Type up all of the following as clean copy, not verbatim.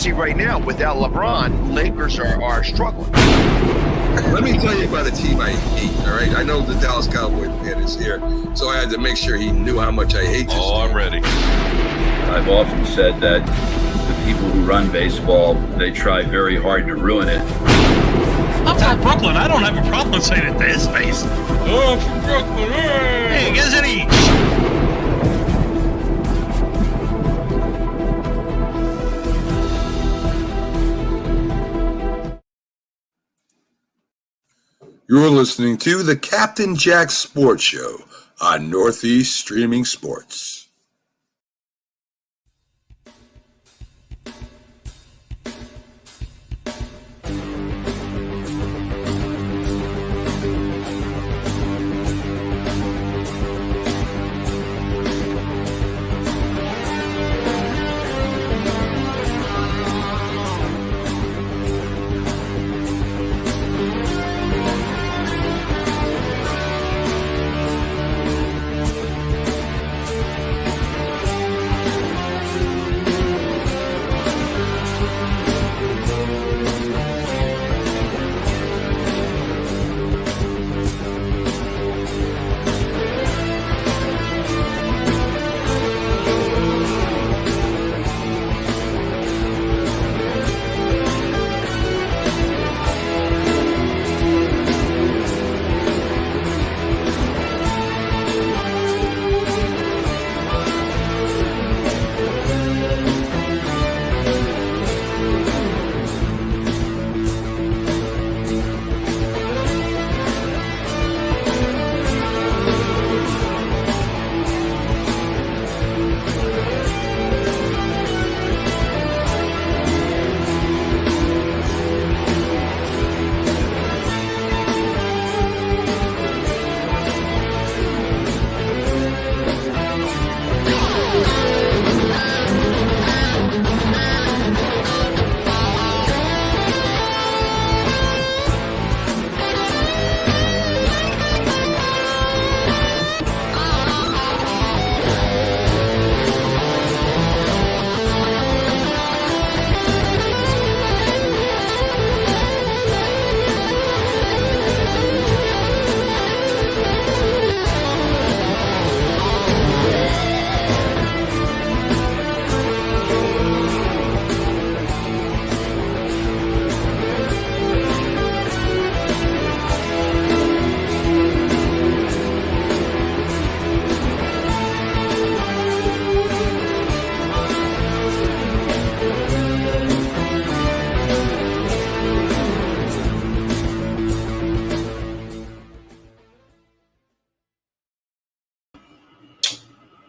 see right now, without LeBron, Lakers are struggling. Let me tell you about a team I hate, all right? I know the Dallas Cowboys fan is here, so I had to make sure he knew how much I hate this team. I'm ready. I've often said that the people who run baseball, they try very hard to ruin it. I'm from Brooklyn. I don't have a problem saying it to his face. Oh, I'm from Brooklyn. Hey, you guys any... You're listening to the Captain Jack Sports Show on Northeast Streaming Sports.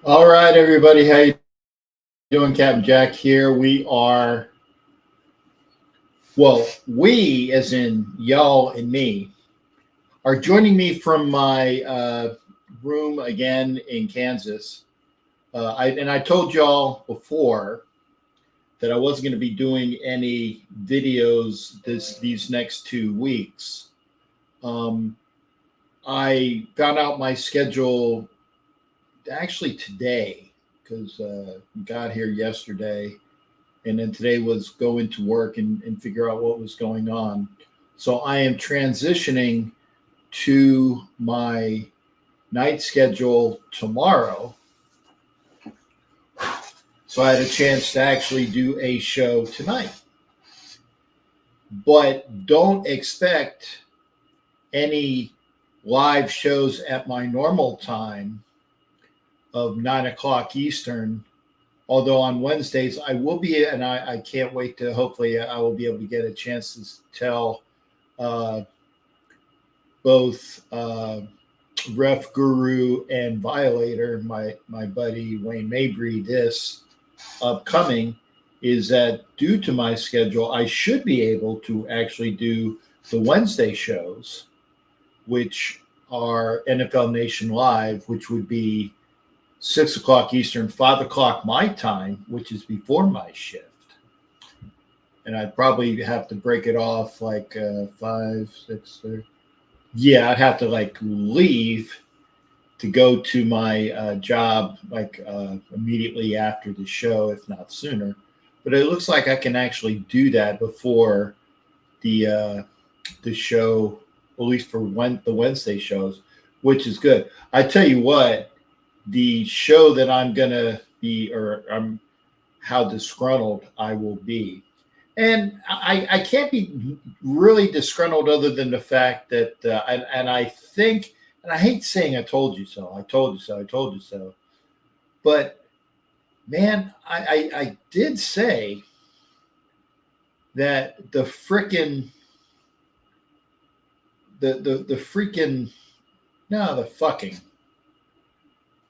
All right, everybody. How you doing? Captain Jack here. We as in y'all and me, are joining me from my room again in Kansas. I told y'all before that I wasn't going to be doing any videos these next 2 weeks. I found out my schedule actually today, because got here yesterday, and then today was go into work and figure out what was going on. So I am transitioning to my night schedule tomorrow. So I had a chance to actually do a show tonight. But don't expect any live shows at my normal time of 9 o'clock Eastern, although on Wednesdays I will be, and I can't wait to, hopefully I will be able to get a chance to tell both Ref Guru and Violator, my buddy Wayne Mabry, this upcoming, is that due to my schedule, I should be able to actually do the Wednesday shows, which are NFL Nation Live, which would be 6 o'clock Eastern, 5 o'clock my time, which is before my shift. And I'd probably have to break it off like 5, 6, 30. Yeah, I'd have to like leave to go to my job like immediately after the show, if not sooner. but it looks like I can actually do that before the show, at least for the Wednesday shows, which is good. I tell you what, the show that I'm gonna be, or I'm how disgruntled I will be. And I can't be really disgruntled other than the fact that, and I think, and I hate saying I told you so, I told you so, I told you so. But man, I did say that the freaking, the fucking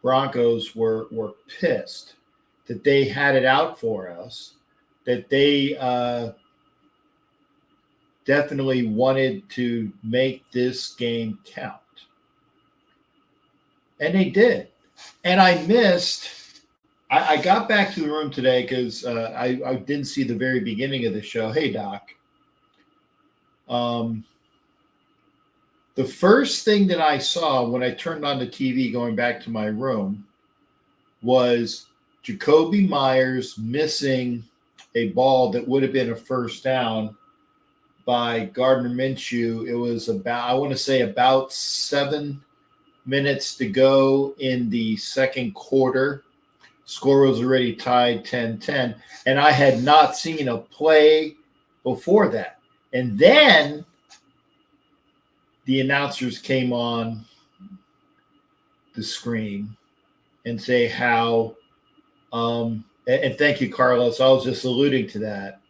Broncos were pissed that they had it out for us, that they definitely wanted to make this game count. And they did. And I got back to the room today because I didn't see the very beginning of the show. Hey, Doc. The first thing that I saw when I turned on the TV going back to my room was Jacoby Myers missing a ball that would have been a first down by Gardner Minshew. It was about 7 minutes to go in the second quarter. Score was already tied 10-10, and I had not seen a play before that. And then the announcers came on the screen and say how, and thank you, Carlos. I was just alluding to that.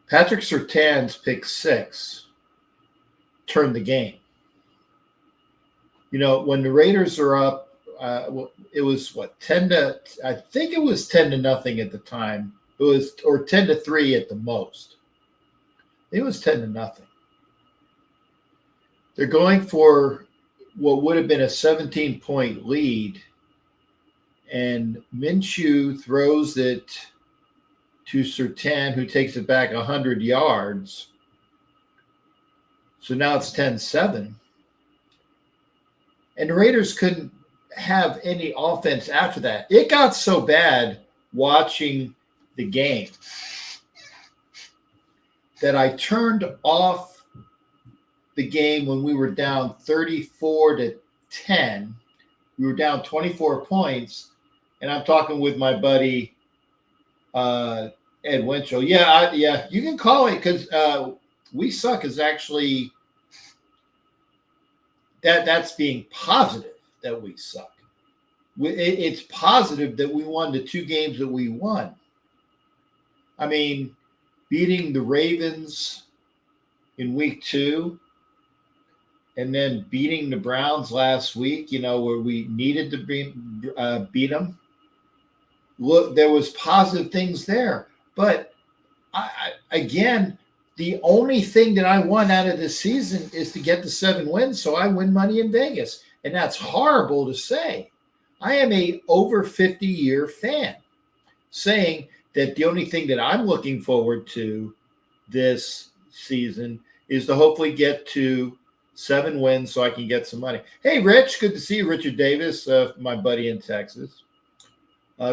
Patrick Surtain's pick 6 turned the game. You know, when the Raiders are up, it was 10 to, I think it was 10-0 at the time. It was, or 10-3 at the most. It was 10-0. They're going for what would have been a 17-point lead, and Minshew throws it to Surtain, who takes it back 100 yards. So now it's 10-7. And the Raiders couldn't have any offense after that. It got so bad watching the game that I turned off the game when we were down 34-10. We were down 24 points, and I'm talking with my buddy Ed Winchell. Yeah, you can call it, because we suck is actually that's being positive that we suck. It's positive that we won the 2 games that we won. I mean, beating the Ravens in week 2 and then beating the Browns last week, where we needed to beat them. Look, there was positive things there. But again, the only thing that I want out of this season is to get the 7 wins so I win money in Vegas. And that's horrible to say. I am a over 50-year fan saying that the only thing that I'm looking forward to this season is to hopefully get to 7 wins so I can get some money. Hey, Rich, good to see you. Richard Davis, my buddy in Texas.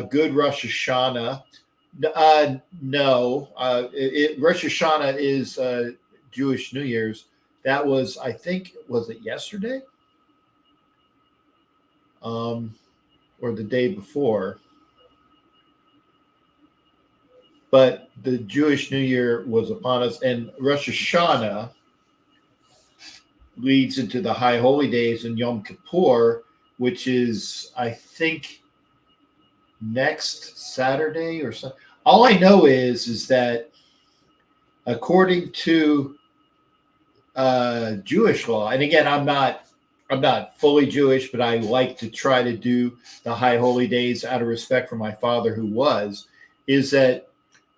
Good Rosh Hashanah. No, Rosh Hashanah is Jewish New Year's. That was, I think, was it yesterday? Or the day before. But the Jewish New Year was upon us, and Rosh Hashanah leads into the High Holy Days and Yom Kippur, which is, I think, next Saturday or something. All I know is that according to Jewish law, and again, I'm not fully Jewish, but I like to try to do the High Holy Days out of respect for my father who was, is that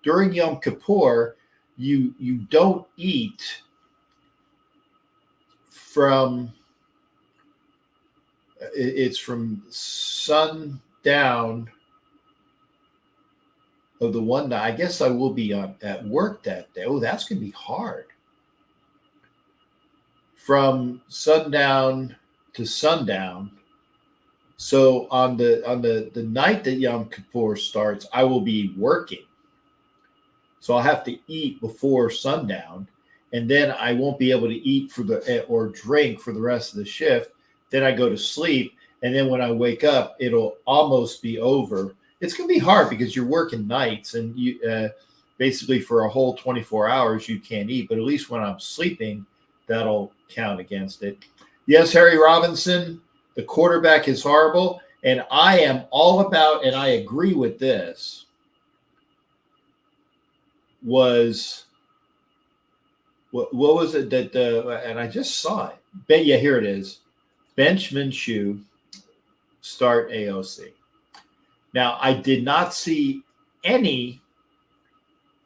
during Yom Kippur, you don't eat it's from sundown of the one night. I guess I will be at work that day. Oh, that's going to be hard. From sundown to sundown. So on the night that Yom Kippur starts, I will be working. So I'll have to eat before sundown, and then I won't be able to eat or drink for the rest of the shift. Then I go to sleep, and then when I wake up, it'll almost be over. It's going to be hard because you're working nights, and you basically for a whole 24 hours you can't eat. But at least when I'm sleeping, that'll count against it. Yes, Harry Robinson, the quarterback is horrible, and I am all about, and I agree with this, was what was it that and I just saw it. But yeah, here it is. Bench Minshew, start AOC. Now I did not see any.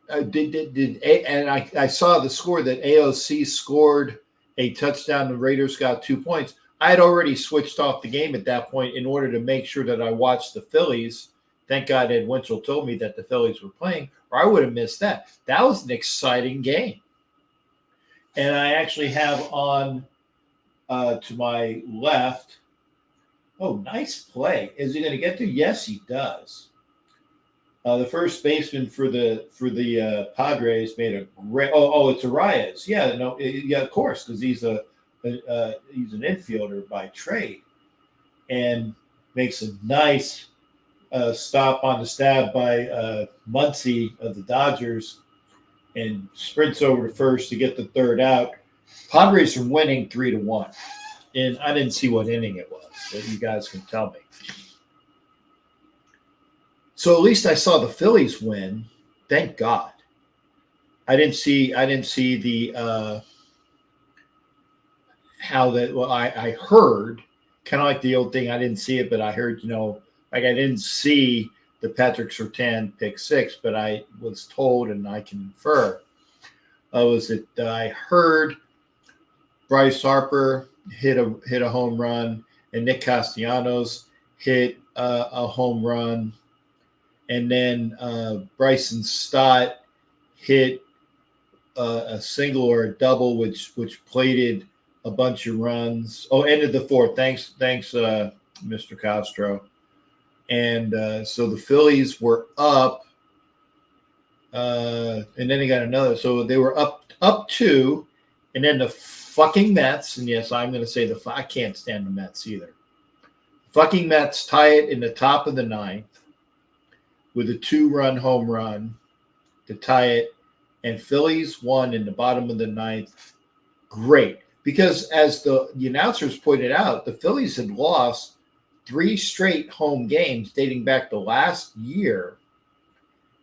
And I saw the score that AOC scored a touchdown. The Raiders got 2 points. I had already switched off the game at that point in order to make sure that I watched the Phillies. Thank God Ed Winchell told me that the Phillies were playing, or I would have missed that. That was an exciting game. And I actually have on to my left. Oh, nice play. Is he going to get to? Yes, he does. The first baseman for the Padres made a great. Oh, it's Arias. Yeah, no, yeah, of course, because he's an infielder by trade, and makes a nice stop on the stab by Muncy of the Dodgers, and sprints over to first to get the third out. Padres are winning 3-1, and I didn't see what inning it was, but you guys can tell me. So at least I saw the Phillies win. Thank God. I didn't see the how that. Well, I heard kind of like the old thing. I didn't see it, but I heard, like I didn't see the Patrick Surtain pick six, but I was told, and I can infer, was that I heard Bryce Harper hit a home run, and Nick Castellanos hit a home run. And then Bryson Stott hit a single or a double, which plated a bunch of runs. Oh, ended the fourth. Thanks, Mr. Castro. And so the Phillies were up, and then they got another. So they were up two, and then the fucking Mets. And yes, I'm going to say I can't stand the Mets either. Fucking Mets tie it in the top of the ninth with a 2-run home run to tie it, and Phillies won in the bottom of the ninth. Great, because as the announcers pointed out, the Phillies had lost 3 straight home games dating back to last year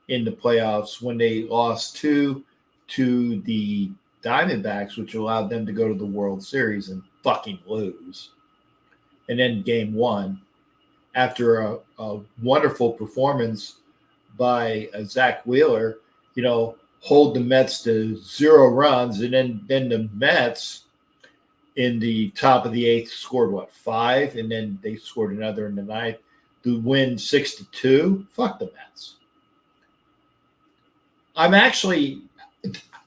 in the playoffs when they lost 2 to the Diamondbacks, which allowed them to go to the World Series and fucking lose. And then game 1, after a wonderful performance by Zach Wheeler, hold the Mets to 0 runs, and then the Mets in the top of the 8th scored 5, and then they scored another in the 9th to win 6-2. Fuck the Mets. I'm actually,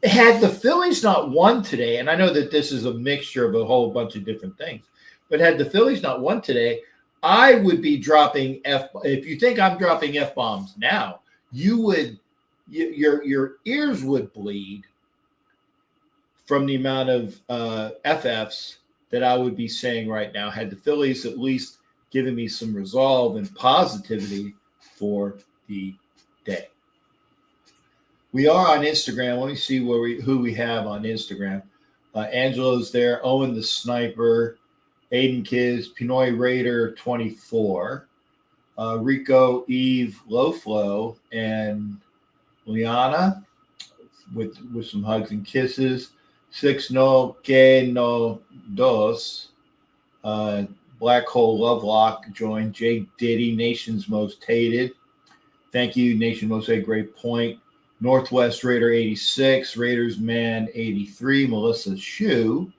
had the Phillies not won today, and I know that this is a mixture of a whole bunch of different things, but had the Phillies not won today, I would be dropping if you think I'm dropping F-bombs now, your ears would bleed from the amount of FFs that I would be saying right now, had the Phillies at least given me some resolve and positivity for the day. We are on Instagram. Let me see who we have on Instagram. Angelo's there, Owen the Sniper, Aiden Kiz, Pinoy Raider 24, Rico Eve Loflo, and Liana with some hugs and kisses. 6 no que no dos. Black Hole Lovelock joined. Jake Diddy, Nation's Most Hated. Thank you, Nation Most Hated. Great point. Northwest Raider 86, Raiders Man 83, Melissa Shue,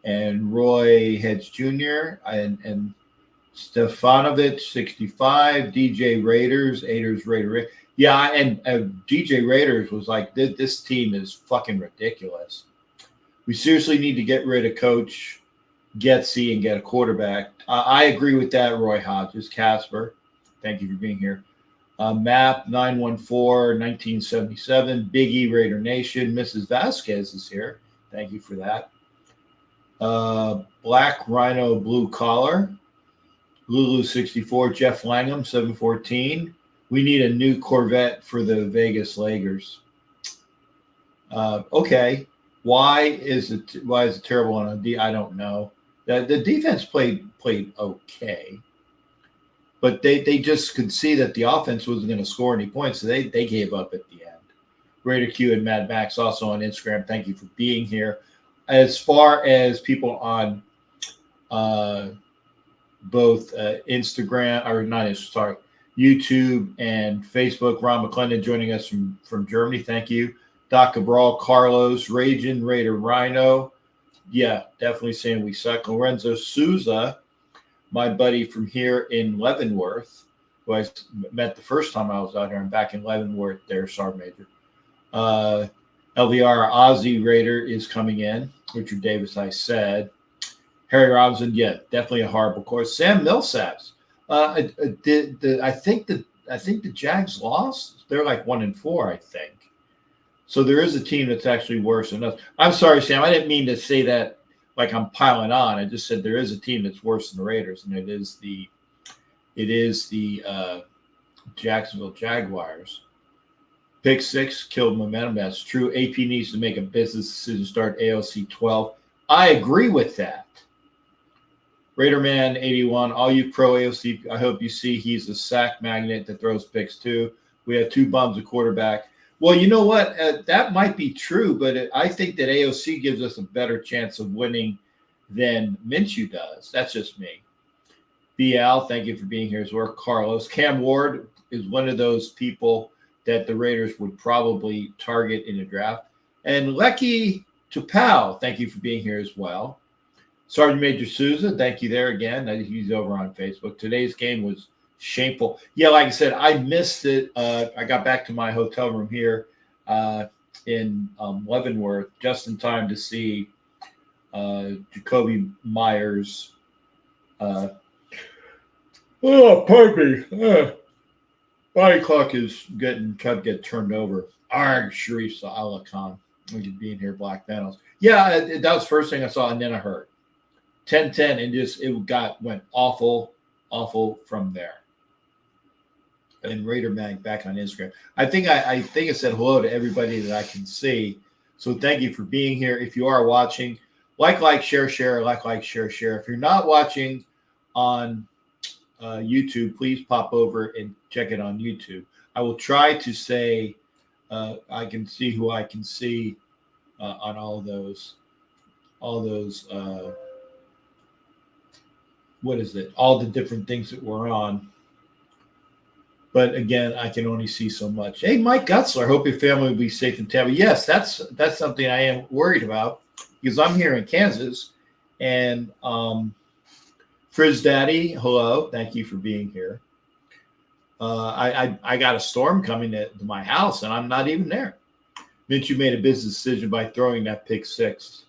and Roy Hedge Jr. and Stefanovic 65, DJ Raiders, Raider. Yeah, and DJ Raiders was like, this team is fucking ridiculous. We seriously need to get rid of Coach Getsy and get a quarterback. I agree with that, Roy Hodges. Casper, thank you for being here. Map 914 1977. Biggie Raider Nation. Mrs. Vasquez is here. Thank you for that. Black Rhino Blue Collar. Lulu 64. Jeff Langham 714. We need a new Corvette for the Vegas Lakers. Okay. Why is it terrible on a D? I don't know. The defense played okay, but they just could see that the offense wasn't going to score any points, so they gave up at the end. Raider Q and Mad Max also on Instagram. Thank you for being here. As far as people on both Instagram or not, sorry, YouTube and Facebook, Ron McClendon joining us from Germany. Thank you. Doc Cabral, Carlos, Ragin, Raider Rhino. Yeah, definitely saying we suck. Lorenzo Souza, my buddy from here in Leavenworth, who I met the first time I was out here. I'm back in Leavenworth there, Sergeant Major. LVR Ozzy Raider is coming in. Richard Davis, I said. Harry Robinson, yeah, definitely a horrible course. Sam Millsaps. I think the Jags lost. They're like 1-4, I think. So there is a team that's actually worse than us. I'm sorry, Sam. I didn't mean to say that like I'm piling on. I just said there is a team that's worse than the Raiders, and it is the Jacksonville Jaguars. Pick 6 killed momentum. That's true. AP needs to make a business decision to start AOC 12. I agree with that. Raiderman 81, all you pro AOC, I hope you see he's a sack magnet that throws picks too. We have 2 bums a quarterback. Well, you know what? That might be true, but I think that AOC gives us a better chance of winning than Minshew does. That's just me. BL, thank you for being here as well. Carlos. Cam Ward is one of those people that the Raiders would probably target in a draft. And Lecky Tupau, thank you for being here as well. Sergeant Major Souza, thank you there again. He's over on Facebook. Today's game was shameful. Yeah, like I said, I missed it. I got back to my hotel room here in Leavenworth just in time to see Jacoby Myers. Pardon me. Body clock is trying to get turned over. Arg, Sharif Allah Khan. Being here, Black Panels. Yeah, that was the first thing I saw, and then I heard 10-10, and just went awful from there. And Raider Mag back on Instagram. I think I said hello to everybody that I can see. So thank you for being here. If you are watching, like, share, share. If you're not watching on YouTube, please pop over and check it on YouTube. I will try to say I can see who I can see on all those. What is it? All the different things that we're on. But again, I can only see so much. Hey, Mike Gutzler, hope your family will be safe in Tampa. Yes, that's something I am worried about because I'm here in Kansas. And Frizz Daddy, hello. Thank you for being here. I got a storm coming to my house, and I'm not even there. Minshew made a business decision by throwing that pick 6.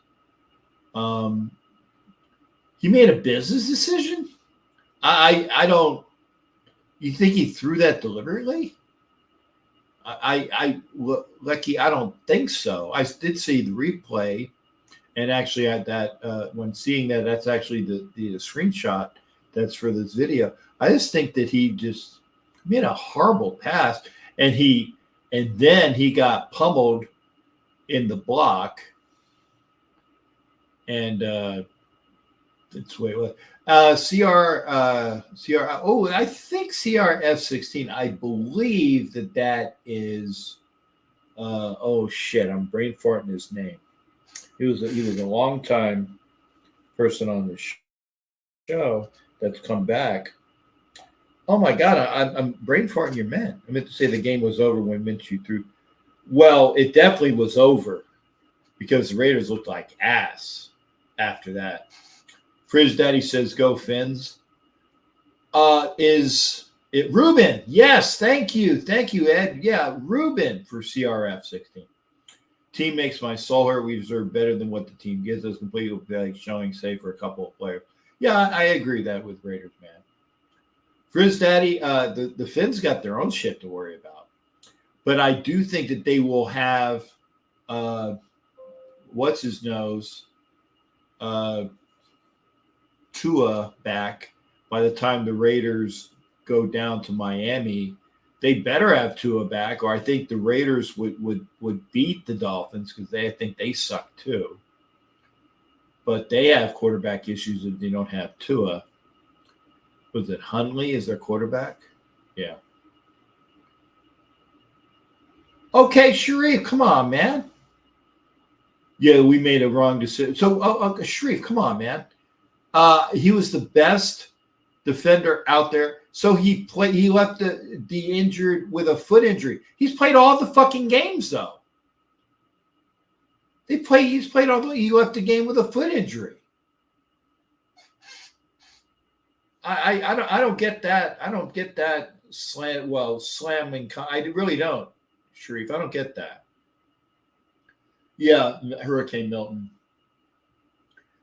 He made a business decision? I don't. You think he threw that deliberately? Lucky, I don't think so. I did see the replay, and actually at that when seeing that, that's actually the screenshot that's for this video. I just think that he just made a horrible pass, and then he got pummeled in the block, and it's wait what. CR. Oh, I think CRF16. I believe that is. Oh shit! I'm brain farting his name. He was a long time person on the show that's come back. Oh my god! I'm brain farting your man. I meant to say the game was over when Minshew threw. Well, it definitely was over because the Raiders looked like ass after that. Frizz Daddy says, go Fins. Is it Ruben? Yes, thank you. Thank you, Ed. Yeah, Ruben for CRF16. Team makes my soul hurt. We deserve better than what the team gives us. Completely like showing safe for a couple of players. Yeah, I agree that with Raiders, man. Frizz Daddy, the Finns got their own shit to worry about. But I do think that they will have what's his nose Tua back by the time the Raiders go down to Miami. They better have Tua back, or I think the Raiders would beat the Dolphins because I think they suck too. But they have quarterback issues if they don't have Tua. Was it Hundley is their quarterback? Yeah. Okay, Sharif, come on, man. Yeah, we made a wrong decision. So, Sharif, come on, man. He was the best defender out there. So he left the injured with a foot injury. He's played all the fucking games though. He left the game with a foot injury. I don't get that. I don't get that slamming. I really don't, Sharif. I don't get that. Yeah, Hurricane Milton.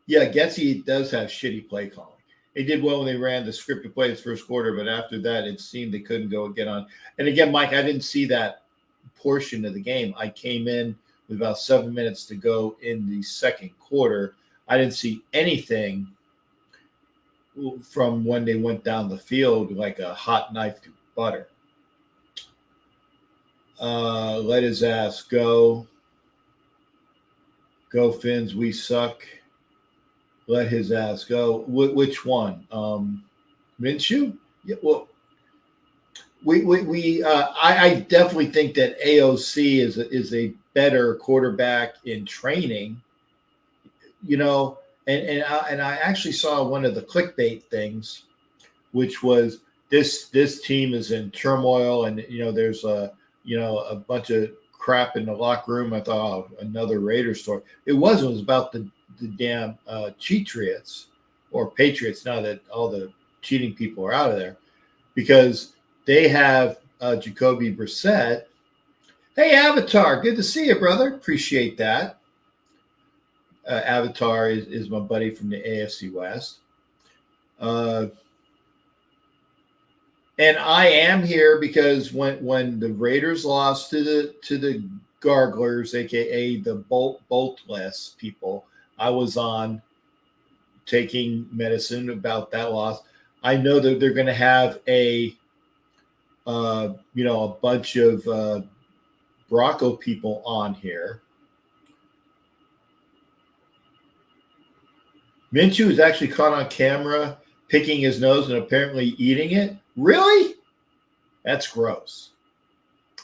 Yeah, Getsy does have shitty play calling. They did well when they ran the scripted plays first quarter, but after that, it seemed they couldn't get on. And again, Mike, I didn't see that portion of the game. I came in with about 7 minutes to go in the second quarter. I didn't see anything from when they went down the field like a hot knife through butter. Let his ass go. Go Finns, we suck. Let his ass go. Which one? Minshew? Yeah. Well, I definitely think that AOC is a better quarterback in training. You know, and I actually saw one of the clickbait things, which was this team is in turmoil, and there's a bunch of crap in the locker room. I thought, another Raiders story. It was about the damn Cheatriots or Patriots now that all the cheating people are out of there, because they have Jacoby Brissett. Hey, Avatar, good to see you, brother. Appreciate that. Avatar is my buddy from the AFC West. And I am here because when the Raiders lost to the Garglers, aka the boltless people, I was on taking medicine about that loss. I know that they're going to have a bunch of Bronco people on here. Minshew is actually caught on camera picking his nose and apparently eating it. Really? That's gross.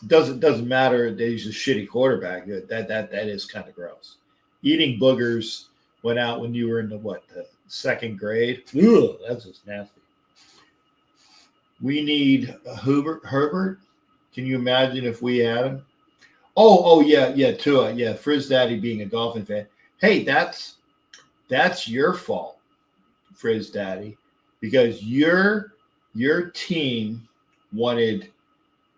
Doesn't matter that he's a shitty quarterback. That is kind of gross. Eating boogers went out when you were in the second grade. Ugh, that's just nasty. We need Herbert. Can you imagine if we had him? Oh yeah, Tua. Yeah, Frizz Daddy being a Dolphin fan. Hey, that's your fault, Frizz Daddy, because your team wanted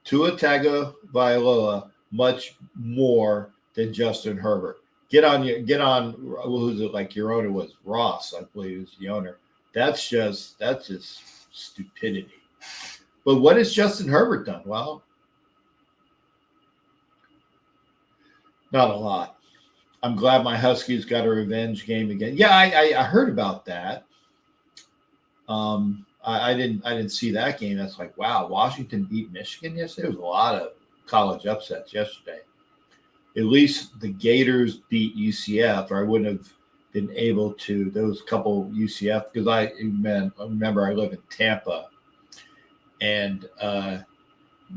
Tua Tagovailoa much more than Justin Herbert. Get on. Who's it? Like your owner was Ross, I believe, is the owner. That's just stupidity. But what has Justin Herbert done? Well, not a lot. I'm glad my Huskies got a revenge game again. Yeah, I heard about that. I didn't see that game. That's like, wow, Washington beat Michigan yesterday. There was a lot of college upsets yesterday. At least the Gators beat UCF, or I wouldn't have been able to. There was a couple UCF because I remember I live in Tampa, and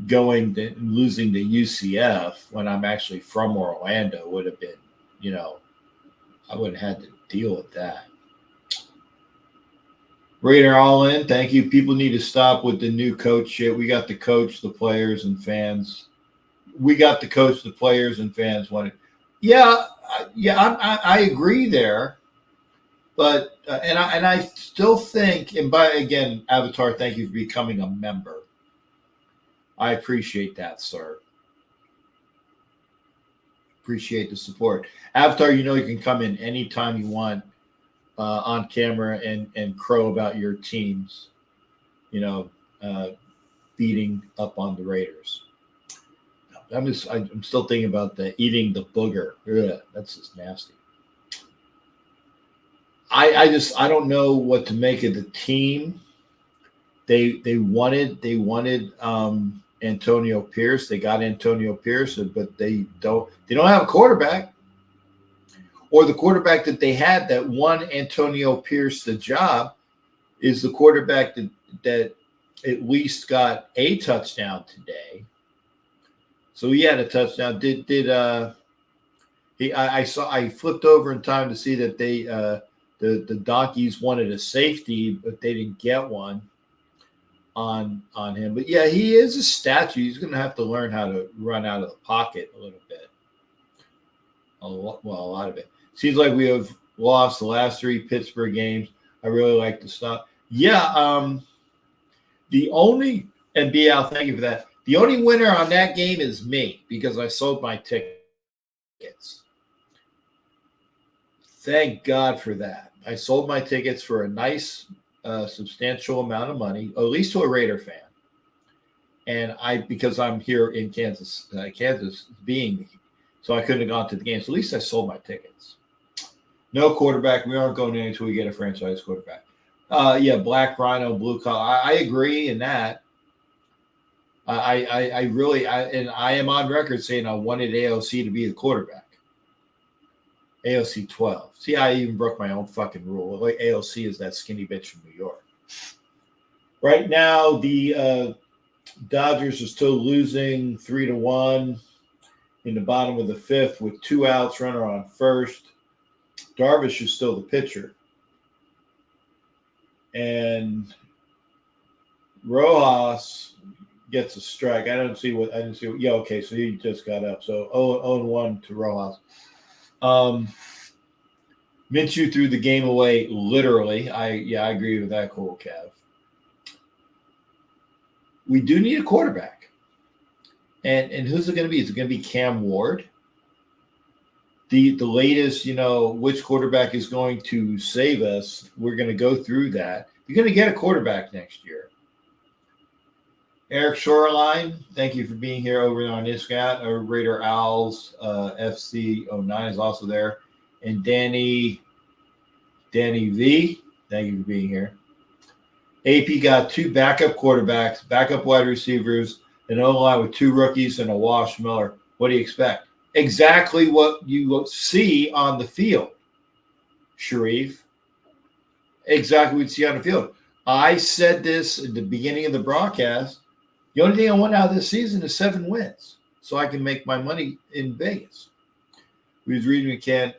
losing to UCF when I'm actually from Orlando would have been, I would have had to deal with that. Raider all in. Thank you. People need to stop with the new coach shit. We got the coach, the players, and fans. We got the coach, the players, and fans wanted. Yeah, I agree there. But and I still think, and again, Avatar, thank you for becoming a member. I appreciate that, sir. Appreciate the support. Avatar, you can come in anytime you want on camera and crow about your teams. beating up on the Raiders. I'm still thinking about eating the booger. Ugh, that's just nasty. I don't know what to make of the team. They wanted Antonio Pierce. They got Antonio Pierce, but they don't have a quarterback. Or the quarterback that they had that won Antonio Pierce the job is the quarterback that at least got a touchdown today. So he had a touchdown. I flipped over in time to see that the Donkeys wanted a safety, but they didn't get one on him. But yeah, he is a statue. He's going to have to learn how to run out of the pocket a little bit. A lot of it. Seems like we have lost the last 3 Pittsburgh games. I really like to stop. Yeah, the only, and BL, thank you for that. The only winner on that game is me because I sold my tickets. Thank God for that. I sold my tickets for a nice, substantial amount of money, at least to a Raider fan. And because I'm here in Kansas being, so I couldn't have gone to the game. So at least I sold my tickets. No quarterback. We aren't going in until we get a franchise quarterback. Yeah, black rhino, blue collar. I agree in that. I really am on record saying I wanted AOC to be the quarterback. AOC 12. See, I even broke my own fucking rule. Like AOC is that skinny bitch from New York. Right now, the Dodgers are still losing 3-1 in the bottom of the 5th with 2 outs, runner on first. Darvish is still the pitcher. And Rojas gets a strike. I didn't see what. Yeah, okay, so he just got up. So 0-1 to Rojas. Minshew threw the game away literally. I agree with that, Cole Kev. We do need a quarterback. And who's it going to be? Is it going to be Cam Ward? The latest, which quarterback is going to save us? We're going to go through that. You're going to get a quarterback next year. Eric Shoreline, thank you for being here over on Iscat. Raider Owls FC09 is also there. And Danny V, thank you for being here. AP got 2 backup quarterbacks, backup wide receivers, an O-line with 2 rookies and a Wash Miller. What do you expect? Exactly what you see on the field, Sharif. Exactly what you see on the field. I said this at the beginning of the broadcast. The only thing I want out of this season is 7 wins so I can make my money in Vegas. We was reading we can't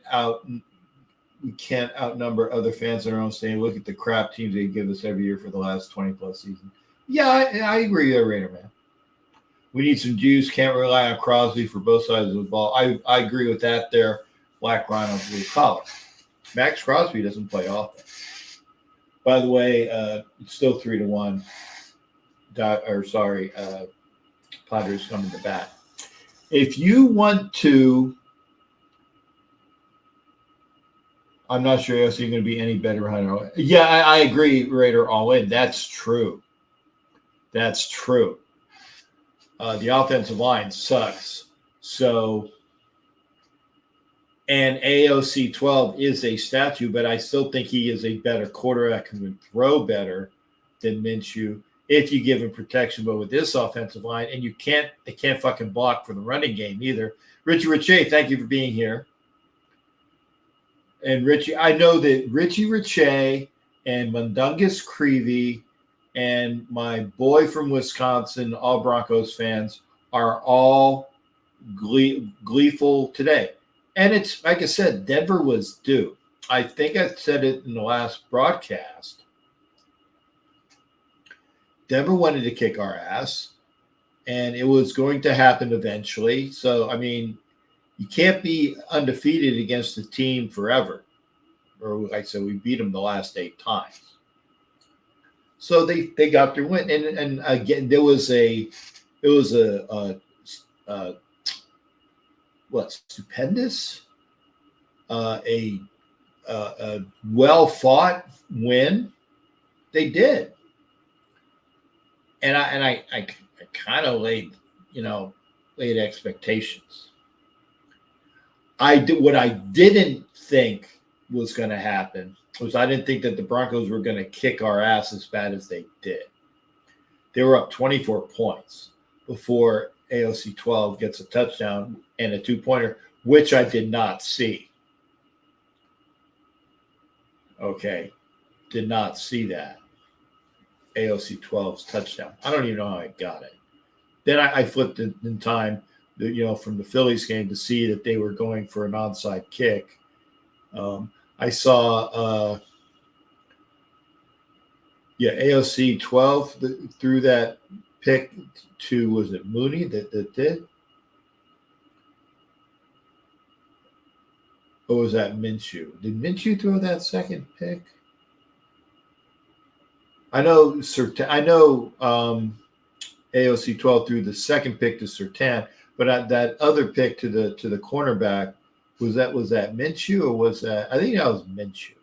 outnumber other fans in our own stadium. Look at the crap teams they give us every year for the last 20-plus seasons. Yeah, I agree there, Raider man. We need some juice. Can't rely on Crosby for both sides of the ball. I agree with that there, black rhino, blue collar. Max Crosby doesn't play offense. By the way, it's still 3-1. Padres coming to bat. If you want to, I'm not sure if you're going to be any better behind. Yeah, I agree, Raider all in. That's true. That's true. The offensive line sucks. So, and AOC 12 is a statue, but I still think he is a better quarterback who can throw better than Minshew if you give him protection. But with this offensive line, and they can't fucking block for the running game either. Richie Riche, thank you for being here. And Richie, I know that Richie Riche and Mundungus Creevy and my boy from Wisconsin, all Broncos fans, are all gleeful today. And it's, like I said, Denver was due. I think I said it in the last broadcast. Denver wanted to kick our ass, and it was going to happen eventually. So, I mean, you can't be undefeated against the team forever. Or like I said, we beat them the last 8 times. So they got their win. And again, stupendous, a well-fought win. They did. I kind of laid expectations. What I didn't think was going to happen was I didn't think that the Broncos were going to kick our ass as bad as they did. They were up 24 points before AOC 12 gets a touchdown and a 2-pointer, which I did not see. Okay. Did not see that. AOC 12's touchdown. I don't even know how I got it. Then I flipped in time, from the Phillies game to see that they were going for an onside kick. I saw, AOC 12 threw that pick to, was it Mooney that did? Or was that Minshew? Did Minshew throw that second pick? I know AOC 12 threw the second pick to Surtain, but that other pick to the cornerback, was that Minshew or was that? I think that was Minshew.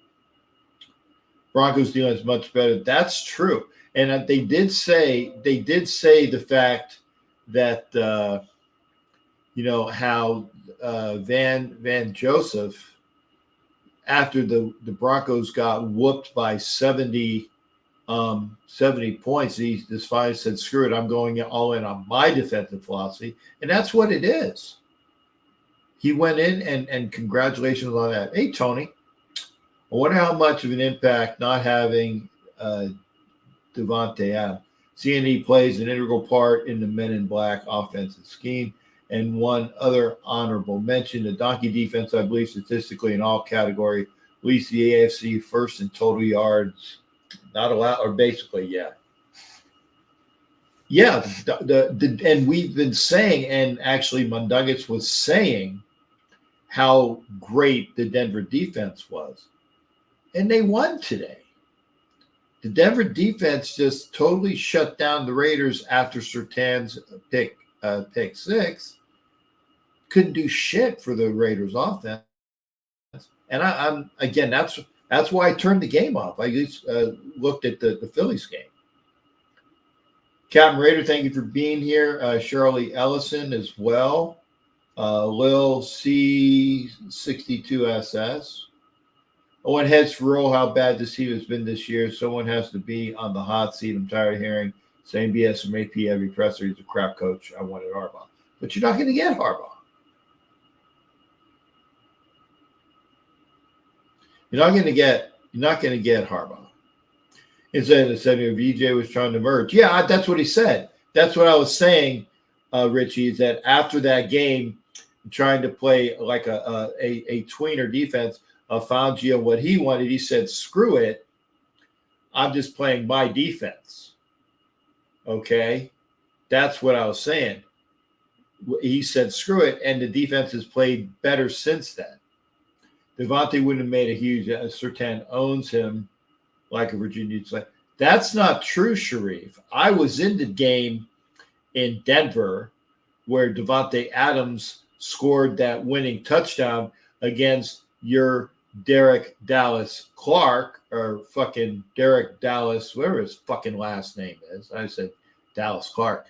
Broncos defense is much better. That's true, and they did say the fact that how Van Joseph, after the Broncos got whooped by 70 points, he finally said, screw it, I'm going all in on my defensive philosophy. And that's what it is. He went in and congratulations on that. Hey, Tony, I wonder how much of an impact not having Devontae Adams. C&E plays an integral part in the Men in Black offensive scheme. And one other honorable mention, the Donkey defense, I believe, statistically in all categories, leads the AFC first in total yards. Not allowed, or basically, yeah. Yeah, and we've been saying, and actually Munduggets was saying how great the Denver defense was. And they won today. The Denver defense just totally shut down the Raiders after Surtain's pick six. Couldn't do shit for the Raiders offense. And I'm again, that's why I turned the game off. I just looked at the Phillies game. Captain Raider, thank you for being here. Shirley Ellison as well. Lil C62SS. Owen heads for Earl, how bad this team has been this year. Someone has to be on the hot seat. I'm tired of hearing same BS from AP every presser. He's a crap coach. I wanted Harbaugh. But you're not going to get Harbaugh. You're not going to get Harbaugh. Instead of saying VJ was trying to merge. Yeah, that's what he said. That's what I was saying, Richie, is that after that game, trying to play like a tweener defense, Fangio, what he wanted, he said, screw it. I'm just playing my defense. Okay? That's what I was saying. He said, screw it, and the defense has played better since then. Devontae wouldn't have made a huge Surtain owns him like a Virginia. That's not true, Sharif. I was in the game in Denver where Devontae Adams scored that winning touchdown against your Derek Dallas Clark, or fucking Derek Dallas, whatever his fucking last name is. I said Dallas Clark.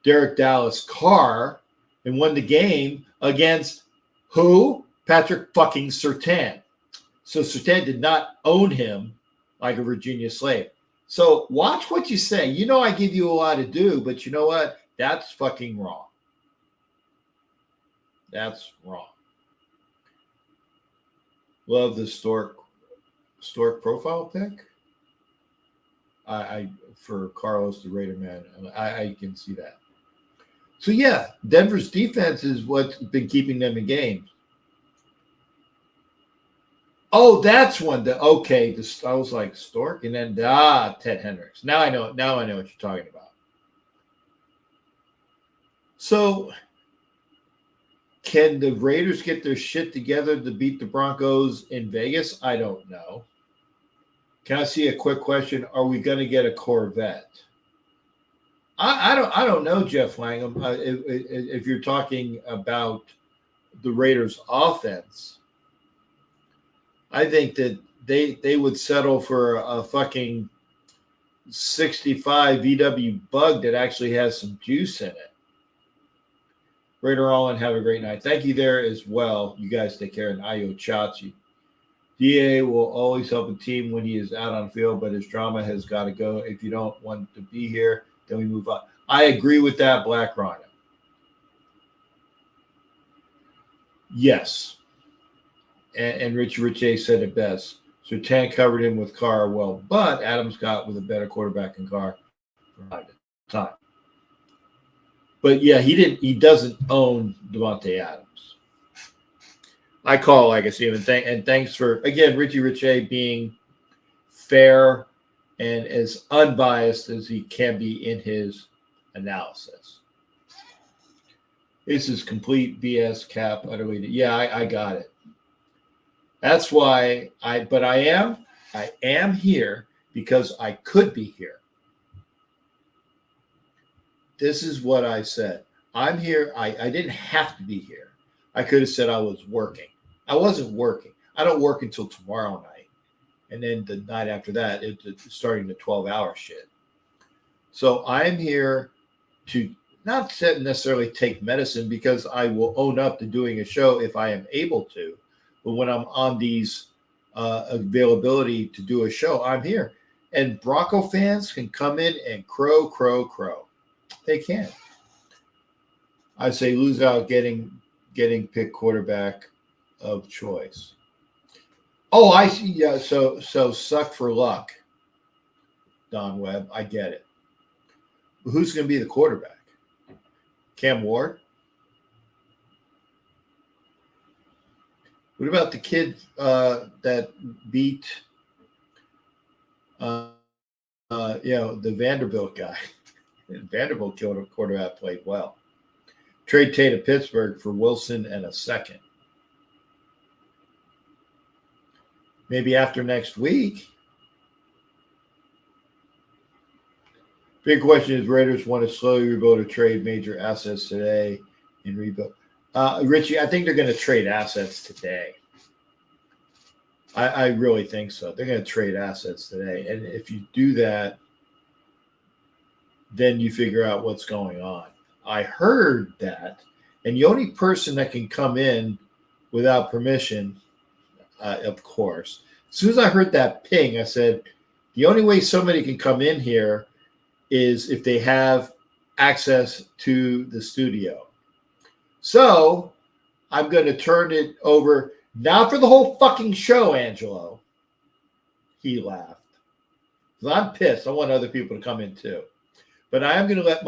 Derek Dallas Carr, and won the game against who? Patrick fucking Surtain. So Surtain did not own him like a Virginia slave. So watch what you say. You know I give you a lot to do, but you know what? That's fucking wrong. That's wrong. Love the Stork profile pic. I for Carlos the Raider man. I can see that. So yeah, Denver's defense is what's been keeping them in games. Oh, that's one. Okay, I was like Stork, and then Ted Hendricks. Now I know. Now I know what you're talking about. So, can the Raiders get their shit together to beat the Broncos in Vegas? I don't know. Can I see a quick question? Are we going to get a Corvette? I don't know, Jeff Langham. If you're talking about the Raiders' offense, I think that they would settle for a fucking 65 VW Bug that actually has some juice in it. Raider all and have a great night. Thank you there as well. You guys take care. And Ayo Chachi. DA will always help a team when he is out on field, but his drama has got to go. If you don't want to be here, then we move on. I agree with that, Black Rhino. Yes. And Richie Richey said it best. Surtain covered him with Carr well, but Adams got with a better quarterback in Carr for time. But yeah, he doesn't own Devontae Adams. I call like I see him, and thanks for again Richie Richey being fair and as unbiased as he can be in his analysis. This is complete BS cap. Utterly, yeah, I got it. That's why I am here because I could be here. This is what I said. I'm here. I didn't have to be here. I could have said I was working. I wasn't working. I don't work until tomorrow night. And then the night after that, it's starting the 12-hour shit. So I'm here to not necessarily take medicine because I will own up to doing a show if I am able to. But when I'm on these availability to do a show, I'm here. And Bronco fans can come in and crow. They can. I say lose out getting picked quarterback of choice. Oh, I see. Yeah, so suck for luck, Don Webb. I get it. Who's going to be the quarterback? Cam Ward? What about the kid that beat, the Vanderbilt guy? Vanderbilt killed a quarterback, played well. Trade Tate to Pittsburgh for Wilson and a second. Maybe after next week. Big question is Raiders want to slowly rebuild or trade major assets today and rebuild. Richie, I think they're going to trade assets today. I really think so. They're going to trade assets today. And if you do that, then you figure out what's going on. I heard that. And the only person that can come in without permission, of course, as soon as I heard that ping, I said, the only way somebody can come in here is if they have access to the studio. So I'm going to turn it over not for the whole fucking show, Angelo. He laughed. I'm pissed. I want other people to come in too. But I am going to let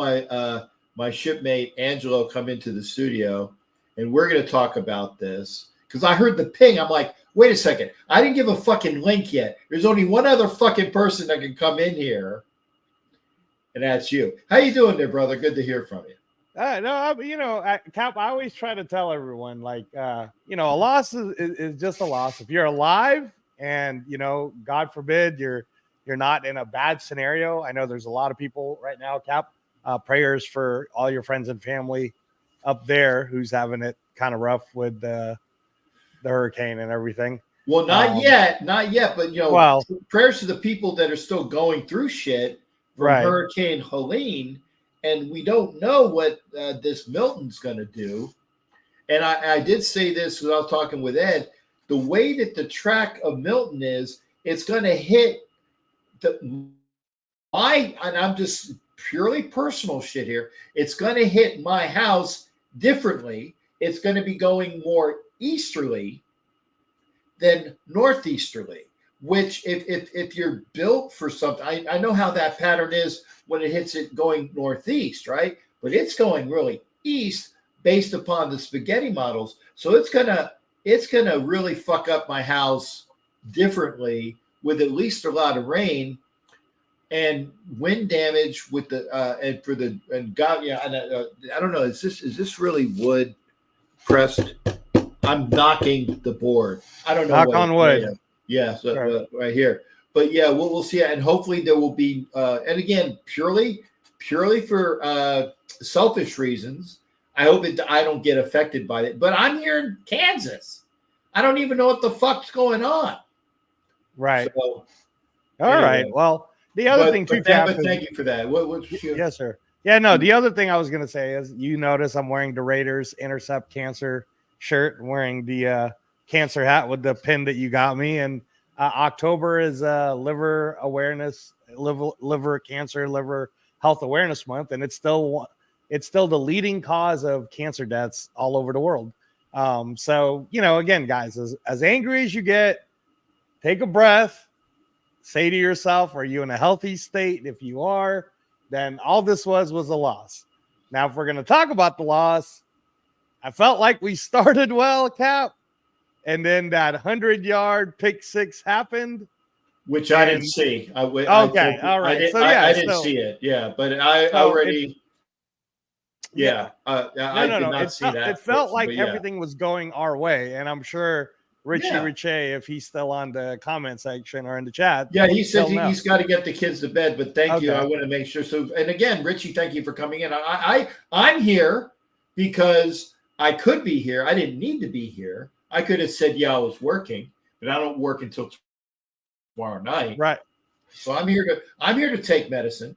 my shipmate Angelo come into the studio, and we're going to talk about this. Because I heard the ping. I'm like, wait a second. I didn't give a fucking link yet. There's only one other fucking person that can come in here, and that's you. How you doing there, brother? Good to hear from you. Cap, I always try to tell everyone, a loss is just a loss. If you're alive and, God forbid you're not in a bad scenario. I know there's a lot of people right now, Cap, prayers for all your friends and family up there who's having it kind of rough with the hurricane and everything. Well, not yet, but, prayers to the people that are still going through shit from Hurricane Helene. And we don't know what this Milton's going to do. And I did say this when I was talking with Ed. The way that the track of Milton is, it's going to hit and I'm just purely personal shit here. It's going to hit my house differently. It's going to be going more easterly than northeasterly. Which, if you're built for something, I know how that pattern is when it hits it going northeast, right? But it's going really east based upon the spaghetti models. So it's gonna really fuck up my house differently with at least a lot of rain and wind damage with the I don't know. Is this really wood pressed? I'm knocking the board. I don't know. Knock on wood. Yeah, so right here. But yeah, we'll see. And hopefully there will be, and again, purely for selfish reasons, I hope I don't get affected by it. But I'm here in Kansas. I don't even know what the fuck's going on. Right. So, All right. Well, The other thing too, Cap, but thank you for that. What's your... Yes, sir. Yeah, no. The other thing I was gonna say is, you notice I'm wearing the Raiders Intercept Cancer shirt, wearing the cancer hat with the pin that you got me, and October is liver awareness, liver cancer, liver health awareness month, and it's still the leading cause of cancer deaths all over the world. So, you know, again, guys, as angry as you get, take a breath. Say to yourself, are you in a healthy state? If you are, then all this was a loss. Now, if we're going to talk about the loss, I felt like we started well, Cap, and then that 100-yard pick six happened. Which I didn't see. All right. I didn't see it. Yeah, but I already... Yeah. I did not see that. It felt like everything was going our way, and I'm sure... Richie, if he's still on the comment section or in the chat. Yeah, he says he's got to get the kids to bed, but thank you. I want to make sure. So, and again, Richie, thank you for coming in. I'm here because I could be here. I didn't need to be here. I could have said, yeah, I was working, but I don't work until tomorrow night. Right. So I'm here to take medicine.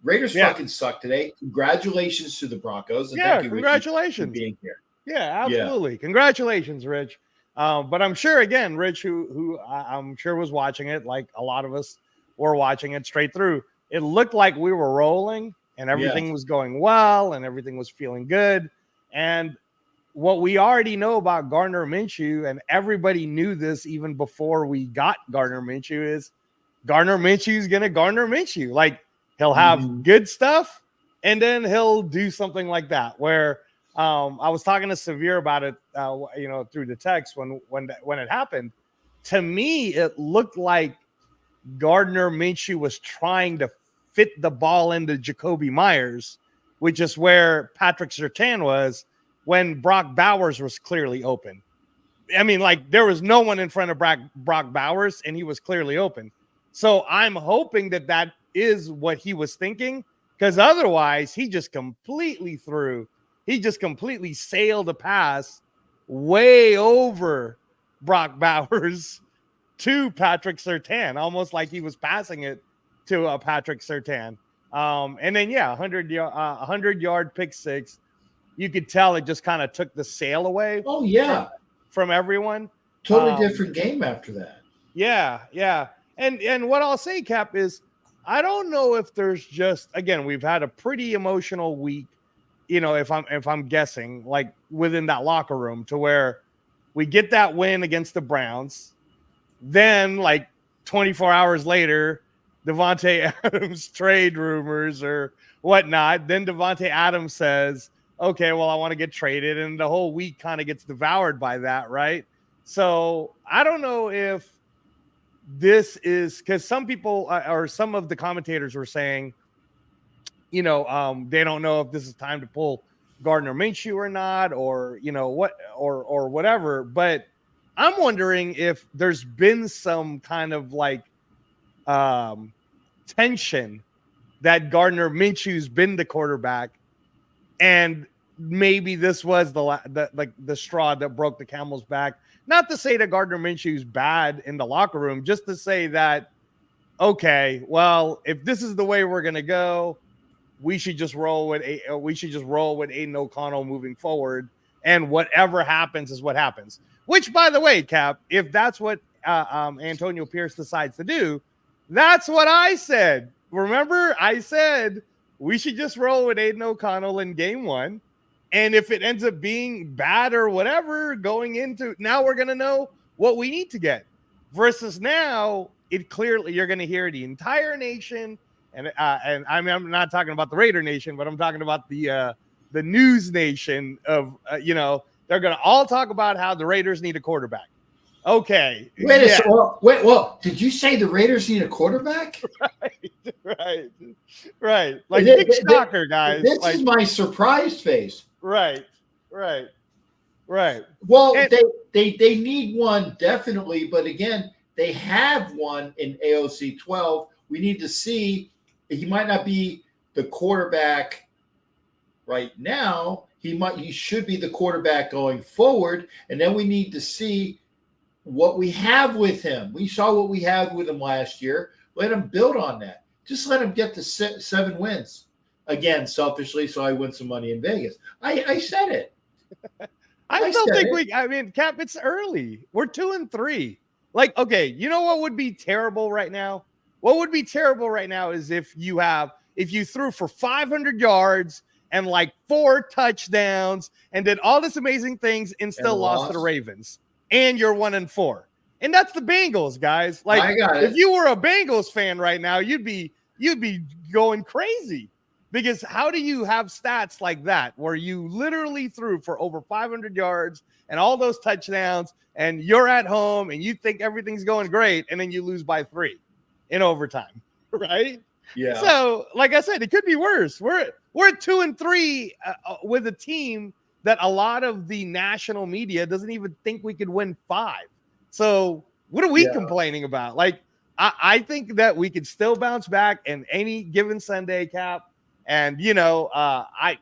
Raiders fucking suck today. Congratulations to the Broncos. And thank you, congratulations Richie, for being here. Yeah, absolutely. Yeah. Congratulations, Rich. But I'm sure, again, Rich, who I'm sure was watching it, like a lot of us were watching it straight through, it looked like we were rolling and everything was going well and everything was feeling good. And what we already know about Gardner Minshew, and everybody knew this even before we got Gardner Minshew, is Gardner Minshew's going to Gardner Minshew. Like, he'll have good stuff, and then he'll do something like that, where I was talking to Severe about it, through the text when it happened. To me, it looked like Gardner Minshew was trying to fit the ball into Jacoby Myers, which is where Patrick Surtain was when Brock Bowers was clearly open. I mean, like, there was no one in front of Brock Bowers, and he was clearly open. So I'm hoping that is what he was thinking, because otherwise he just completely sailed a pass way over Brock Bowers to Patrick Surtain, almost like he was passing it to Patrick Surtain. And then, 100-yard pick six. You could tell it just kind of took the sail away. Oh, yeah. From everyone. Totally different game after that. Yeah, yeah. And what I'll say, Cap, is I don't know if there's just, again, we've had a pretty emotional week, if I'm guessing, like within that locker room, to where we get that win against the Browns. Then, like 24 hours later, Devontae Adams trade rumors or whatnot. Then Devontae Adams says, okay, well, I want to get traded. And the whole week kind of gets devoured by that, right? So I don't know if this is, because some people or some of the commentators were saying, they don't know if this is time to pull Gardner Minshew or not, or or whatever. But I'm wondering if there's been some kind of like tension that Gardner Minshew's been the quarterback, and maybe this was the straw that broke the camel's back. Not to say that Gardner Minshew's bad in the locker room, just to say that, okay, well, if this is the way we're gonna go, we should just roll with Aiden O'Connell moving forward, and whatever happens is what happens. Which, by the way, Cap, if that's what Antonio Pierce decides to do, that's what I said. Remember, I said we should just roll with Aiden O'Connell in game one. And if it ends up being bad or whatever, going into now, we're going to know what we need to get. Versus now, it clearly, you're going to hear the entire nation. And I mean, I'm not talking about the Raider Nation, but I'm talking about the news nation of, they're going to all talk about how the Raiders need a quarterback. Okay. Wait, did you say the Raiders need a quarterback? Right. Like, big shocker, guys. This is my surprised face. Right. Well, they need one, definitely. But again, they have one in AOC 12. We need to see. He might not be the quarterback right now. He should be the quarterback going forward. And then we need to see what we have with him. We saw what we had with him last year. Let him build on that. Just let him get to 7 wins. Again, selfishly, so I win some money in Vegas. I said it. I still think I mean, Cap, it's early. We're 2-3. Like, okay, you know what would be terrible right now? What would be terrible right now is if you threw for 500 yards and like 4 touchdowns and did all this amazing things and still lost to the Ravens, and you're 1-4. And that's the Bengals, guys. Like, if you were a Bengals fan right now, you'd be going crazy. Because how do you have stats like that where you literally threw for over 500 yards and all those touchdowns and you're at home and you think everything's going great and then you lose by 3 in overtime, right? Yeah. So, like I said, it could be worse. We're at 2-3 with a team that a lot of the national media doesn't even think we could win 5. So what are we complaining about? Like, I think that we could still bounce back in any given Sunday, Cap. And, I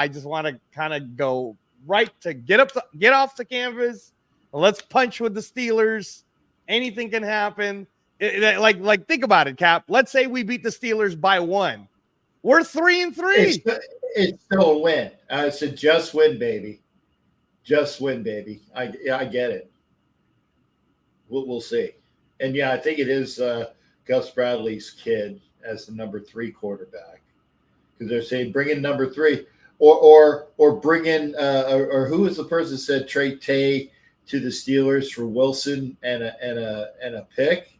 just want to kind of go right to get off the canvas. Let's punch with the Steelers. Anything can happen. Like think about it, Cap. Let's say we beat the Steelers by 1. We're 3-3. It's still a win. I said, just win, baby. Just win, baby. I get it. We'll see. And I think it is Gus Bradley's kid as the number 3 quarterback. Because they're saying bring in number 3, or bring in or who was the person that said trade Tay to the Steelers for Wilson and a pick?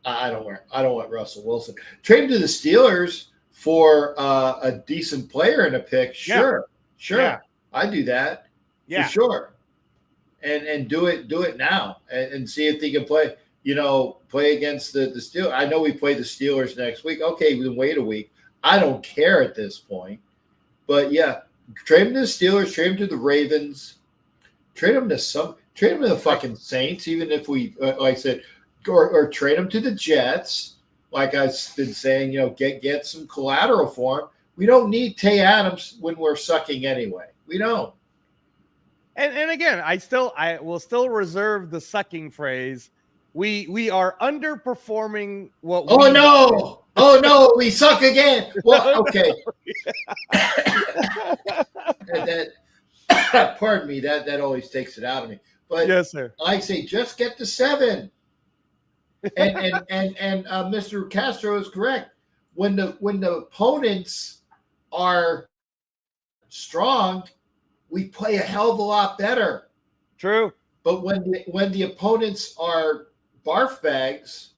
I don't want Russell Wilson. Trade him to the Steelers for a decent player and a pick. Sure, yeah. I do that for sure, and do it now and see if they can play. Play against the Steelers. I know we play the Steelers next week. Okay, we can wait a week. I don't care at this point. But trade them to the Steelers, trade them to the Ravens, trade them to the fucking Saints, even if we, like I said, or trade them to the Jets. Like I've been saying, get some collateral for them. We don't need Tay Adams when we're sucking anyway. We don't. And again, I will still reserve the sucking phrase. We are underperforming what we no. Oh no, we suck again. Well, okay. Pardon me, that always takes it out of me. But yes, sir. I say just get to 7. And Mr. Castro is correct. When the opponents are strong, we play a hell of a lot better. True. But when the opponents are barf bags,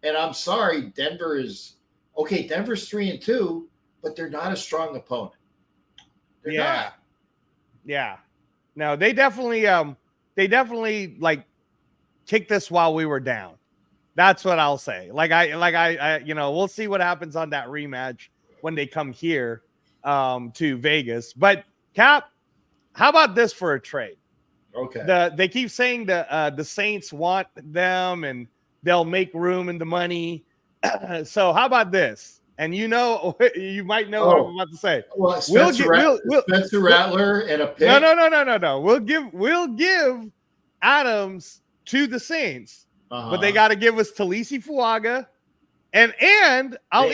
and I'm sorry, Denver's 3-2, but they're not a strong opponent. They're not. Yeah. No, they definitely like kicked us while we were down. That's what I'll say. I we'll see what happens on that rematch when they come here to Vegas. But Cap, how about this for a trade? Okay. They keep saying the Saints want them and they'll make room in the money. So how about this? And you might know what I'm about to say. Well, Spencer Rattler and a pick. No. We'll give Adams to the Saints, but they got to give us Talisi Fuaga, and I'll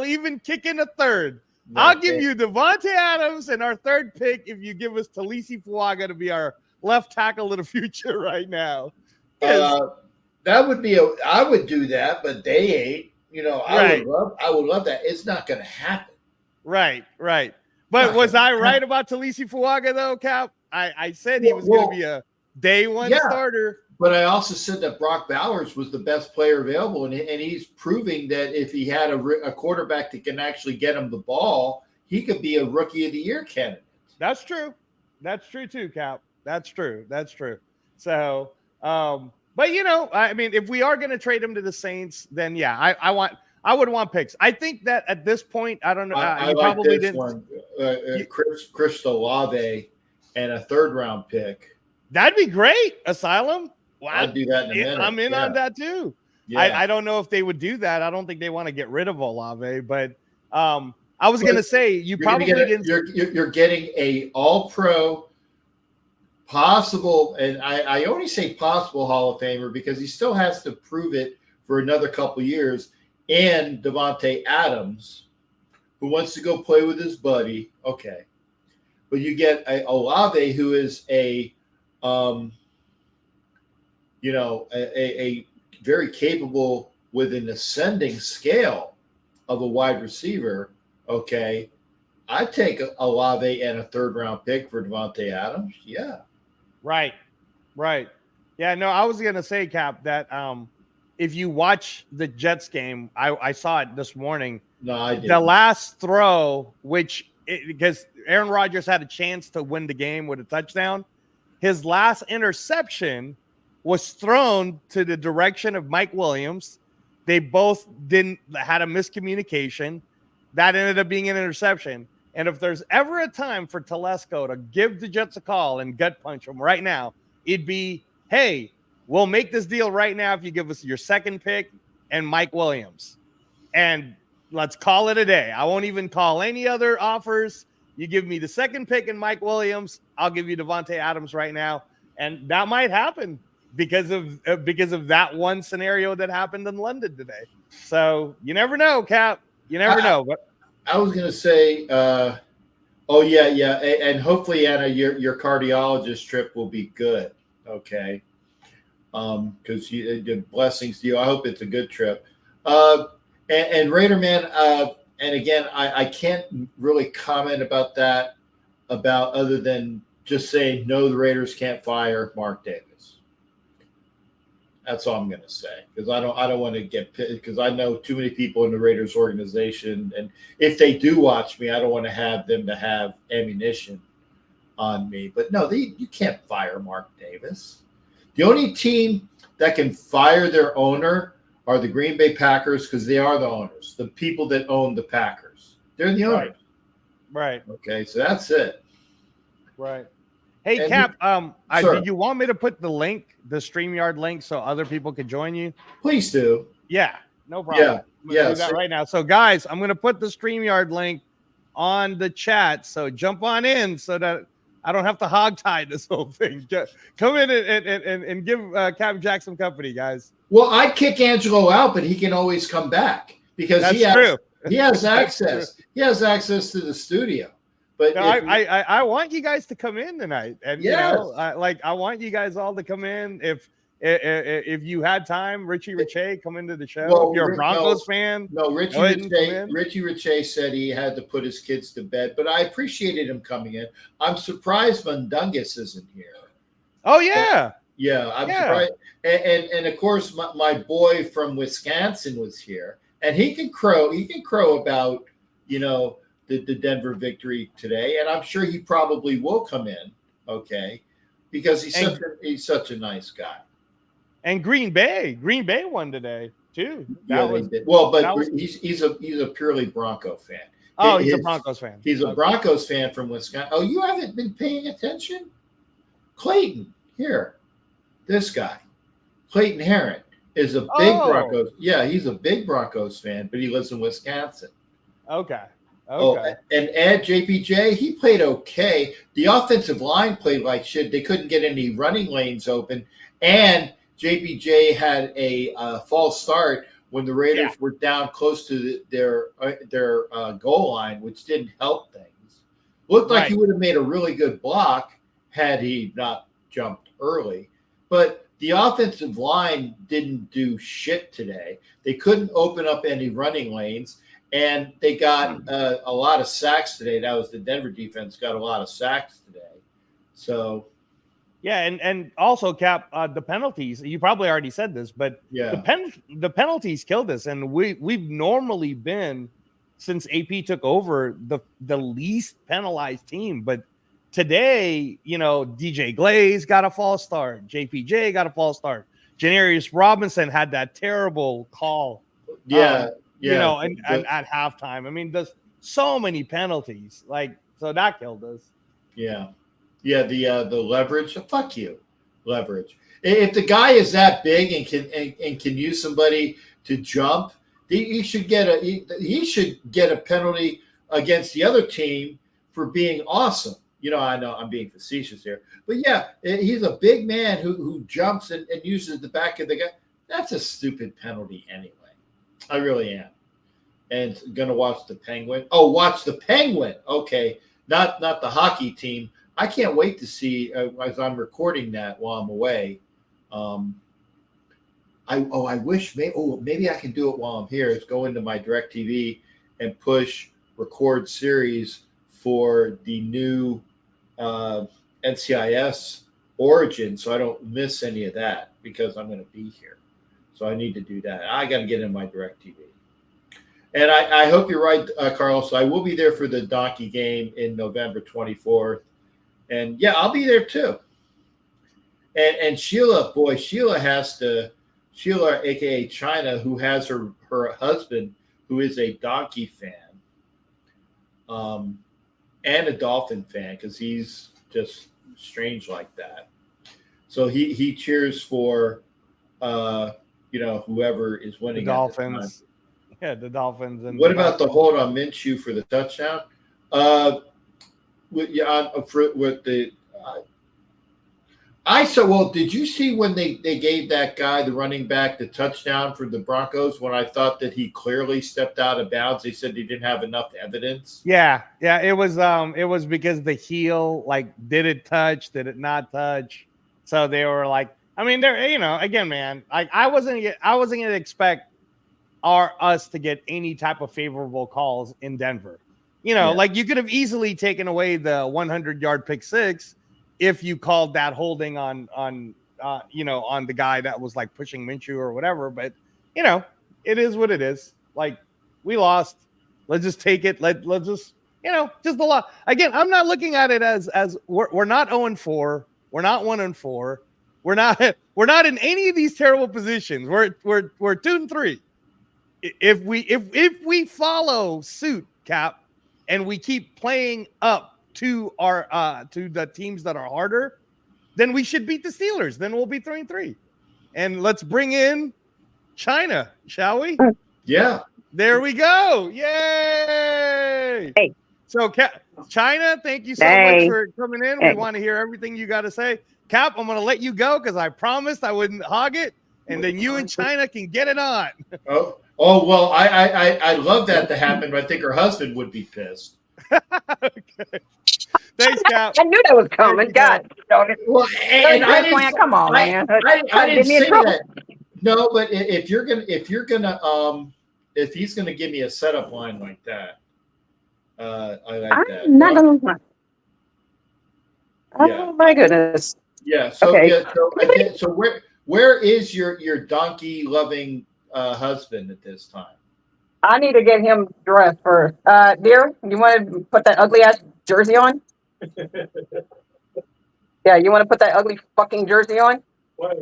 even kick in a third. I'll give you Devontae Adams and our 3rd pick if you give us Talisi Fuaga to be our left tackle of the future right now. That would be I would do that, but they ain't. I would love that. It's not going to happen. Right. But was I right about Talisi Fuaga though, Cap? I said he was going to be a day 1 starter. But I also said that Brock Bowers was the best player available, and he's proving that if he had a quarterback that can actually get him the ball, he could be a Rookie of the Year candidate. That's true. That's true too, Cap. That's true. So, but I mean, if we are going to trade him to the Saints, then I would want picks. I think that at this point, I don't know. I like probably this one, Chris Olave and a 3rd round pick. That'd be great. Asylum. Wow. I'd do that in a minute. I'm in on that too. Yeah. I don't know if they would do that. I don't think they want to get rid of Olave, but I was going to say you're getting a All-Pro possible, and I only say possible Hall of Famer because he still has to prove it for another couple years, and Devontae Adams, who wants to go play with his buddy. Okay. But you get a Olave, who is a very capable with an ascending scale of a wide receiver. Okay. I take Olave and a 3rd-round pick for Devontae Adams. Yeah. Right. Yeah, no, I was going to say, Cap, that if you watch the Jets game, I saw it this morning. No, I didn't. The last throw, because Aaron Rodgers had a chance to win the game with a touchdown, his last interception was thrown to the direction of Mike Williams. They both had a miscommunication. That ended up being an interception. And if there's ever a time for Telesco to give the Jets a call and gut punch them right now, it'd be, hey, we'll make this deal right now if you give us your 2nd pick and Mike Williams. And let's call it a day. I won't even call any other offers. You give me the 2nd pick and Mike Williams, I'll give you Devontae Adams right now. And that might happen because of that one scenario that happened in London today. So you never know, Cap. You never know. But I was going to say, and hopefully, Anna, your cardiologist trip will be good, okay? Because the blessings to you. I hope it's a good trip. And Raider Man, and again, I can't really comment about that, other than just saying no, the Raiders can't fire Mark Davis. That's all I'm going to say, because I don't want to get pissed, because I know too many people in the Raiders organization, and if they do watch me, I don't want to have them to have ammunition on me. But no, you can't fire Mark Davis. The only team that can fire their owner are the Green Bay Packers, because they are the owners, the people that own the Packers. They're the owners. Right. Okay, so that's it. Right. Hey, And Cap, sir. did you want me to put the StreamYard link, so other people could join you? Please do. Yeah, no problem. Yeah, I'm gonna do that so- right now. So, guys, I'm going to put the StreamYard link on the chat. So jump on in so that I don't have to hogtie this whole thing. Come in and give Cap Jack some company, guys. Well, I'd kick Angelo out, but he can always come back because That's he has true. He has access. He has access to the studio. But No, I want you guys to come in tonight, and Yes. I want you guys all to come in. If you had time, Richie Riche, come into the show. Well, if you're a Broncos fan, No, Richie go ahead and come in. Riche said he had to put his kids to bed, but I appreciated him coming in. I'm surprised Mundungus isn't here. Oh yeah, Yeah, I'm surprised. And of course, my boy from Wisconsin was here, and he can crow about the Denver victory today, and I'm sure he probably will come in. Okay, because he's such a nice guy. And Green Bay won today too. They did. Well, but he's a purely Bronco fan. Oh, he's a Broncos fan. He's a Broncos fan from Wisconsin. Oh, you haven't been paying attention? Clayton, here. This guy. Clayton Herron is a big Broncos. Yeah, he's a big Broncos fan, but he lives in Wisconsin. Okay. Oh, and Ed JPJ, he played okay. The offensive line played like shit. They couldn't get any running lanes open. And JPJ had a false start when the Raiders were down close to their goal line, which didn't help things. Looked like he would have made a really good block had he not jumped early. But the offensive line didn't do shit today. They couldn't open up any running lanes, and they got a lot of sacks today. That was the Denver defense got a lot of sacks today. So. Yeah, and also, Cap, the penalties. You probably already said this, but the penalties killed us, and we've normally been, since AP took over, the least penalized team. But today, DJ Glaze got a false start, JPJ got a false start, Janarius Robinson had that terrible call. And at halftime. I mean, there's so many penalties, so that killed us. Yeah. Yeah, the leverage. Fuck you, leverage. If the guy is that big and can use somebody to jump, he should get a penalty against the other team for being awesome. I know I'm being facetious here, but yeah, he's a big man who jumps and uses the back of the guy. That's a stupid penalty anyway. I really am. And going to watch the Penguin. Oh, watch the Penguin. Okay. Not the hockey team. I can't wait to see, as I'm recording that while I'm away. I wish maybe I can do it while I'm here. Is go into my DirecTV and push record series for the new NCIS Origin, so I don't miss any of that because I'm going to be here. So I need to do that. I got to get in my DirecTV. And I hope you're right, Carlos. I will be there for the Donkey game in November 24th. And yeah, I'll be there too. And Sheila, Sheila, aka China, who has her husband, who is a Donkey fan, and a Dolphin fan, because he's just strange like that. So he cheers for whoever is winning. The Dolphins. Yeah, the Dolphins. And what about the hold on Minshew for the touchdown? Did you see when they gave that guy, the running back, the touchdown for the Broncos, when I thought that he clearly stepped out of bounds? They said they didn't have enough evidence. Yeah. It was because the heel, did it touch? Did it not touch? So they were like, I mean, they're, again, man, I wasn't going to expect us to get any type of favorable calls in Denver. You could have easily taken away the 100-yard pick six if you called that holding on the guy that was pushing Minshew or whatever. But it is what it is. We lost. Let's just take it. Let's just just the lot. Again, I'm not looking at it as we're not 0-4. We're not 1-4. We're not in any of these terrible positions. We're 2-3. If we follow suit, Cap, and we keep playing up to our to the teams that are harder, then we should beat the Steelers. Then we'll be 3-3. And let's bring in China, shall we? Yeah. There we go. Yay! Hey. So China, thank you so much for coming in. We want to hear everything you got to say. Cap, I'm going to let you go because I promised I wouldn't hog it, and then you and China can get it on. Oh well, I love that to happen, but I think her husband would be pissed. Okay. Thanks, Cap. I knew that was coming. God, well, and I didn't, come on, man. I didn't say that. No, but if he's gonna give me a setup line like that, I like that. I'm not gonna. Oh Yeah. my goodness. Yeah. So Okay. yeah. So where is your donkey loving husband at this time? I need to get him dressed first. Dear, you want to put that ugly ass jersey on? Yeah, you want to put that ugly fucking jersey on? What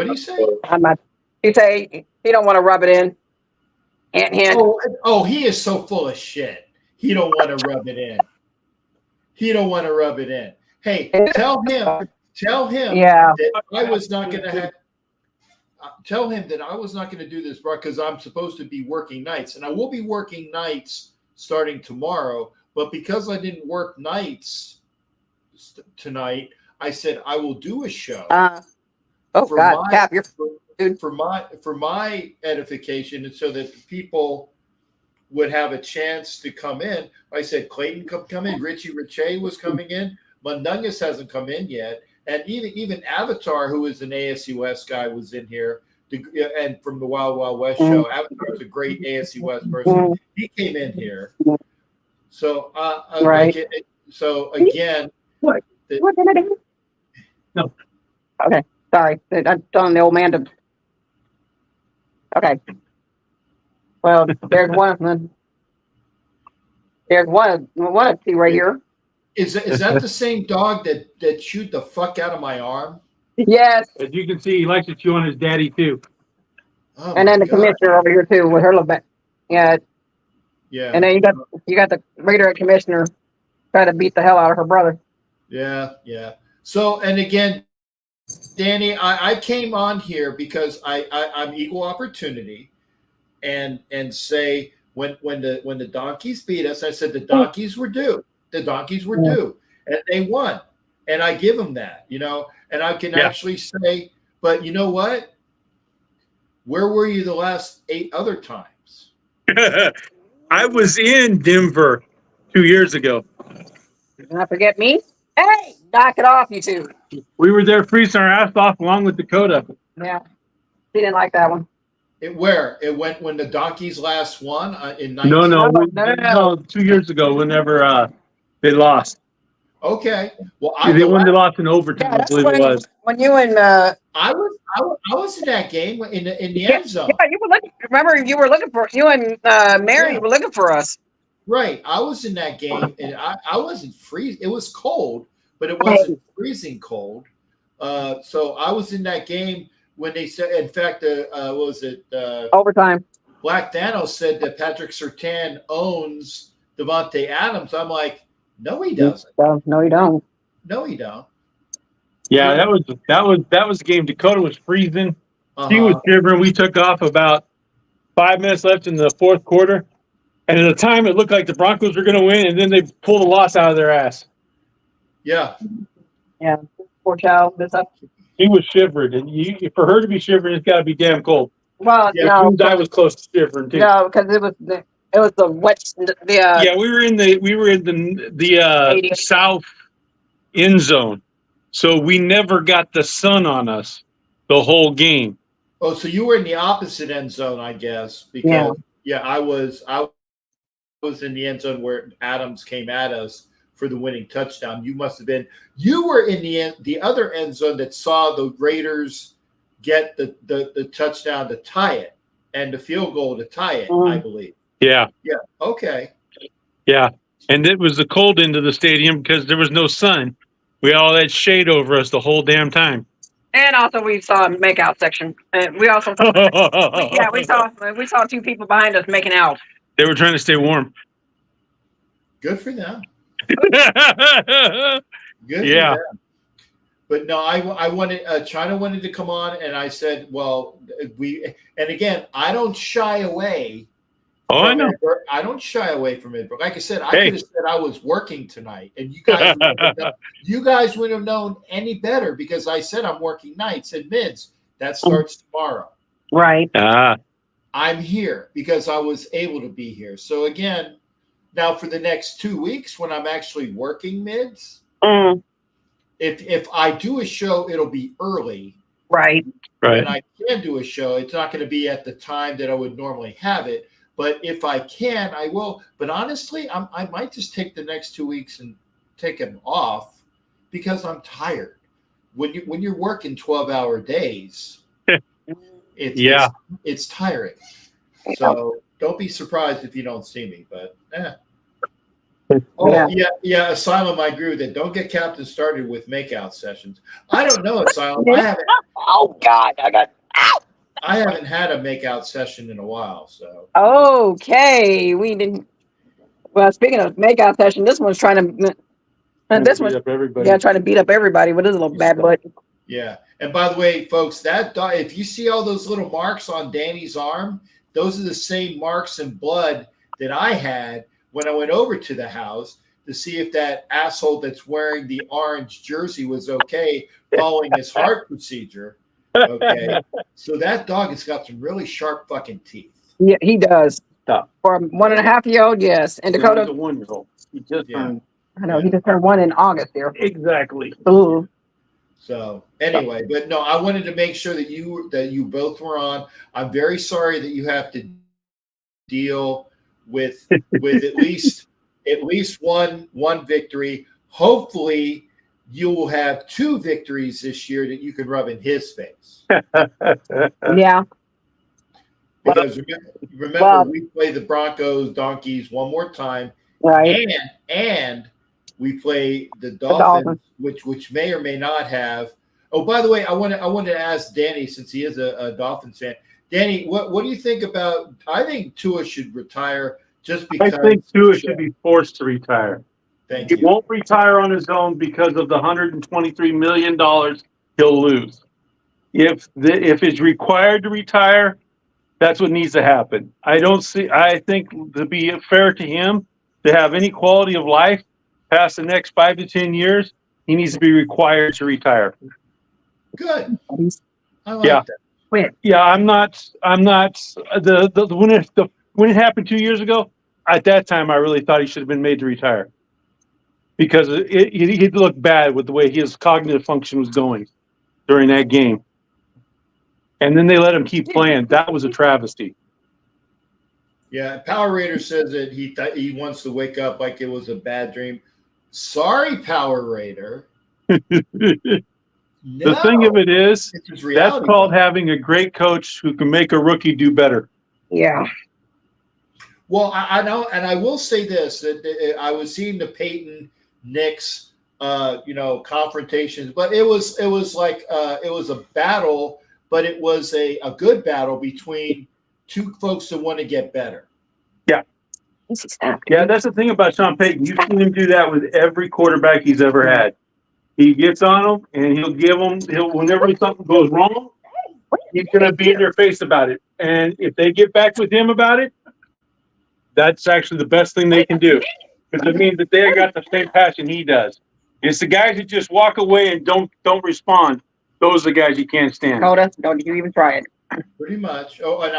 do you say? I'm not. You say he don't want to rub it in. Hint. Oh, he is so full of shit. He don't want to rub it in. He don't want to rub it in. Hey, tell him Yeah. that I was not going to have. Tell him that I was not going to do this because I'm supposed to be working nights, and I will be working nights starting tomorrow. But because I didn't work nights tonight, I said I will do a show. Oh God, Cap, you're dude. For my edification, and so that people would have a chance to come in. I said Clayton come in. Richie Riche was coming in. Mundungus hasn't come in yet. And even Avatar, who is an ASC West guy, was in here. And from the Wild Wild West show, Avatar is a great ASC West person. He came in here. So, Right. So again, What did I do? No. Okay, sorry. I'm telling the old man to. Okay. Well, there's one of them. There's one of two right here. Is that the same dog that chewed the fuck out of my arm? Yes. As you can see, he likes to chew on his daddy too. Oh And then the God. commissioner over here too with her little bit. Yeah. Yeah. And then you got the redirect commissioner trying to beat the hell out of her brother. Yeah. So, and again, Danny, I came on here because I'm equal opportunity, and say when the donkeys beat us, I said the donkeys were due. The donkeys were due, and they won. and I give him that, and I can actually say, but you know what? Where were you the last 8 other times? I was in Denver 2 years ago. Did not forget me. Hey, knock it off, you two. We were there freezing our ass off along with Dakota. Yeah, he didn't like that one. It went when the Donkeys last won in 19. No, 2 years ago, whenever they lost. Okay, well, They lost in overtime. Yeah, I that's believe it was. when you and I was in that game in the end zone. Yeah, you were looking. Remember, you were looking for you and Mary were looking for us. Right, I was in that game, and I wasn't freezing. It was cold, but it wasn't freezing cold. So I was in that game when they said. In fact, what was it? Overtime. Black Thanos said that Patrick Surtain owns Devontae Adams. I'm like, no, he doesn't. No, you don't. No, he don't. Yeah, that was the game. Dakota was freezing. She was shivering. We took off about 5 minutes left in the fourth quarter. And at the time, it looked like the Broncos were going to win, and then they pulled a loss out of their ass. Yeah. Yeah. Poor child. This up. She was shivering, and for her to be shivering, it's got to be damn cold. Well, no. I was close to shivering too. No, because it was the wet. Yeah, we were in the south end zone, so we never got the sun on us the whole game. Oh, so you were in the opposite end zone, I guess, because I was in the end zone where Adams came at us for the winning touchdown. You were in the other end zone that saw the Raiders get the touchdown to tie it and the field goal to tie it, I believe. Yeah. Yeah. Okay. Yeah. And it was the cold end of the stadium because there was no sun. We had all that shade over us the whole damn time. And also we saw a makeout section. And we also saw, we saw 2 people behind us making out. They were trying to stay warm. Good for them. Good for them. But no, I wanted China wanted to come on, and I said, well, and again, I don't shy away. Oh, I know. I don't shy away from it. But like I said, I could have said I was working tonight, and you guys wouldn't have known any better because I said I'm working nights and mids. That starts tomorrow. Right. I'm here because I was able to be here. So again, now for the next 2 weeks when I'm actually working mids, if I do a show, it'll be early. Right. And I can do a show. It's not going to be at the time that I would normally have it. But if I can, I will. But honestly, I might just take the next 2 weeks and take them off because I'm tired. When you're working 12-hour days, it's tiring. So don't be surprised if you don't see me. But Asylum, I agree with it. Don't get Captain started with makeout sessions. I don't know, Asylum. Oh God, I haven't had a makeout session in a while, so. Okay, we didn't. Well, speaking of makeout session, this one's trying to. Trying to beat up everybody with his little bad butt. Yeah, and by the way, folks, that dog, if you see all those little marks on Danny's arm, those are the same marks and blood that I had when I went over to the house to see if that asshole that's wearing the orange jersey was okay following his heart procedure. Okay, so that dog has got some really sharp fucking teeth. Yeah, he does. For a 1.5-year-old, yes. And Dakota, he's a 1-year-old. He just turned. I know he just turned 1 in August here. Exactly. Ooh. So anyway, but no, I wanted to make sure that you both were on. I'm very sorry that you have to deal with at least one victory. Hopefully, you will have 2 victories this year that you can rub in his face. Yeah. Because remember, we play the Broncos, Donkeys one more time, right? And we play the Dolphins, which may or may not have. Oh, by the way, I wanted to ask Danny, since he is a Dolphins fan. Danny, what do you think about? I think Tua should retire just because. I think Tua should be forced to retire. Thank you. He won't retire on his own because of the $123 million he'll lose. If it's required to retire, that's what needs to happen. I think to be fair to him, to have any quality of life past the next 5 to 10 years, he needs to be required to retire. Good. I like Yeah. that. Yeah, I'm not when it happened 2 years ago, at that time I really thought he should have been made to retire. Because he'd look bad with the way his cognitive function was going during that game. And then they let him keep playing. That was a travesty. Yeah, Power Raider says that he wants to wake up like it was a bad dream. Sorry, Power Raider. The thing of it is, that's called having a great coach who can make a rookie do better. Yeah. Well, I know, and I will say this: that I was seeing the Peyton Knicks, confrontations, but it was like it was a battle, but it was a good battle between two folks that want to get better. Yeah. Yeah, that's the thing about Sean Payton. You've seen him do that with every quarterback he's ever had. He gets on them, and whenever something goes wrong, he's going to be in their face about it. And if they get back with him about it, that's actually the best thing they can do. Because it means that they got the same passion he does. It's the guys that just walk away and don't respond. Those are the guys you can't stand. Coda, don't you even try it. Pretty much. Oh, and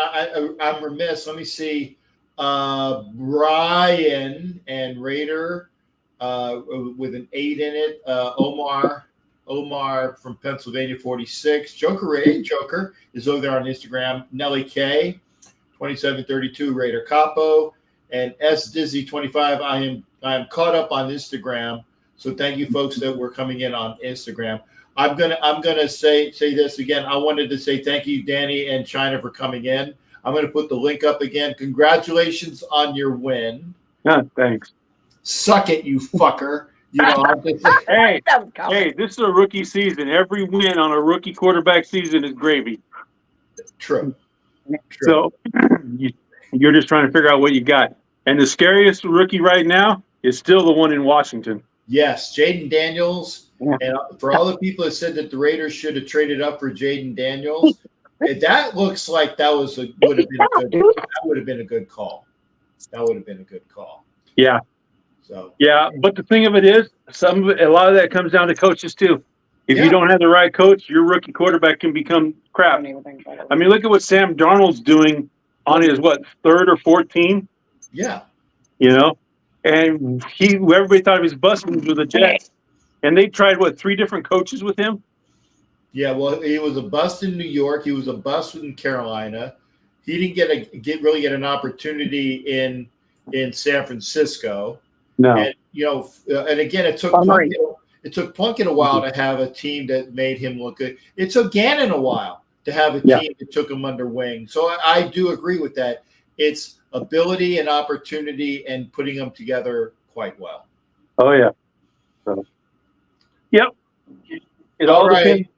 I'm remiss. Let me see. Brian and Raider with an 8 in it. Omar from Pennsylvania, 46. Joker is over there on Instagram. Nelly K, 2732. Raider Capo and S Dizzy 25. I am caught up on Instagram. So thank you, folks, that were coming in on Instagram. I'm gonna say this again. I wanted to say thank you, Danny and China, for coming in. I'm gonna put the link up again. Congratulations on your win. Yeah, thanks. Suck it, you fucker. Hey, this is a rookie season. Every win on a rookie quarterback season is gravy. True. So you're just trying to figure out what you got. And the scariest rookie right now is still the one in Washington. Yes, Jaden Daniels. And for all the people that said that the Raiders should have traded up for Jaden Daniels, that looks like that would have been a good call. That would have been a good call. Yeah. So yeah, but the thing of it is, a lot of that comes down to coaches too. If you don't have the right coach, your rookie quarterback can become crap. I mean, look at what Sam Darnold's doing on his third or fourth team. Yeah. And everybody thought he was busting with the Jets. And they tried, 3 different coaches with him? Yeah, well, he was a bust in New York. He was a bust in Carolina. He didn't really get an opportunity in San Francisco. No. And, and again, it took Plunkett a while to have a team that made him look good. It took Gannon a while to have a team that took him under wing. So I do agree with that. It's ability and opportunity and putting them together quite well. Oh, yeah. So. Yep. It all depends.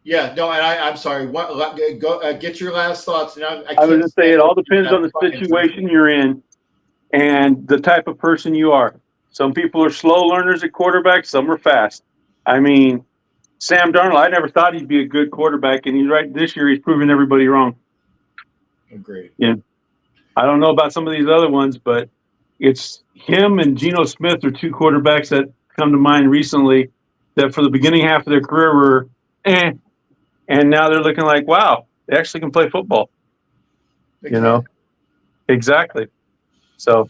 Yeah, no, and I'm sorry. Go get your last thoughts. And I was going to say it all depends on the situation you're in and the type of person you are. Some people are slow learners at quarterback. Some are fast. I mean, Sam Darnold, I never thought he'd be a good quarterback, and he's right. This year, he's proving everybody wrong. Agreed. Yeah. I don't know about some of these other ones, but it's him and Geno Smith are 2 quarterbacks that come to mind recently that for the beginning half of their career were and now they're looking like, wow, they actually can play football. Exactly. So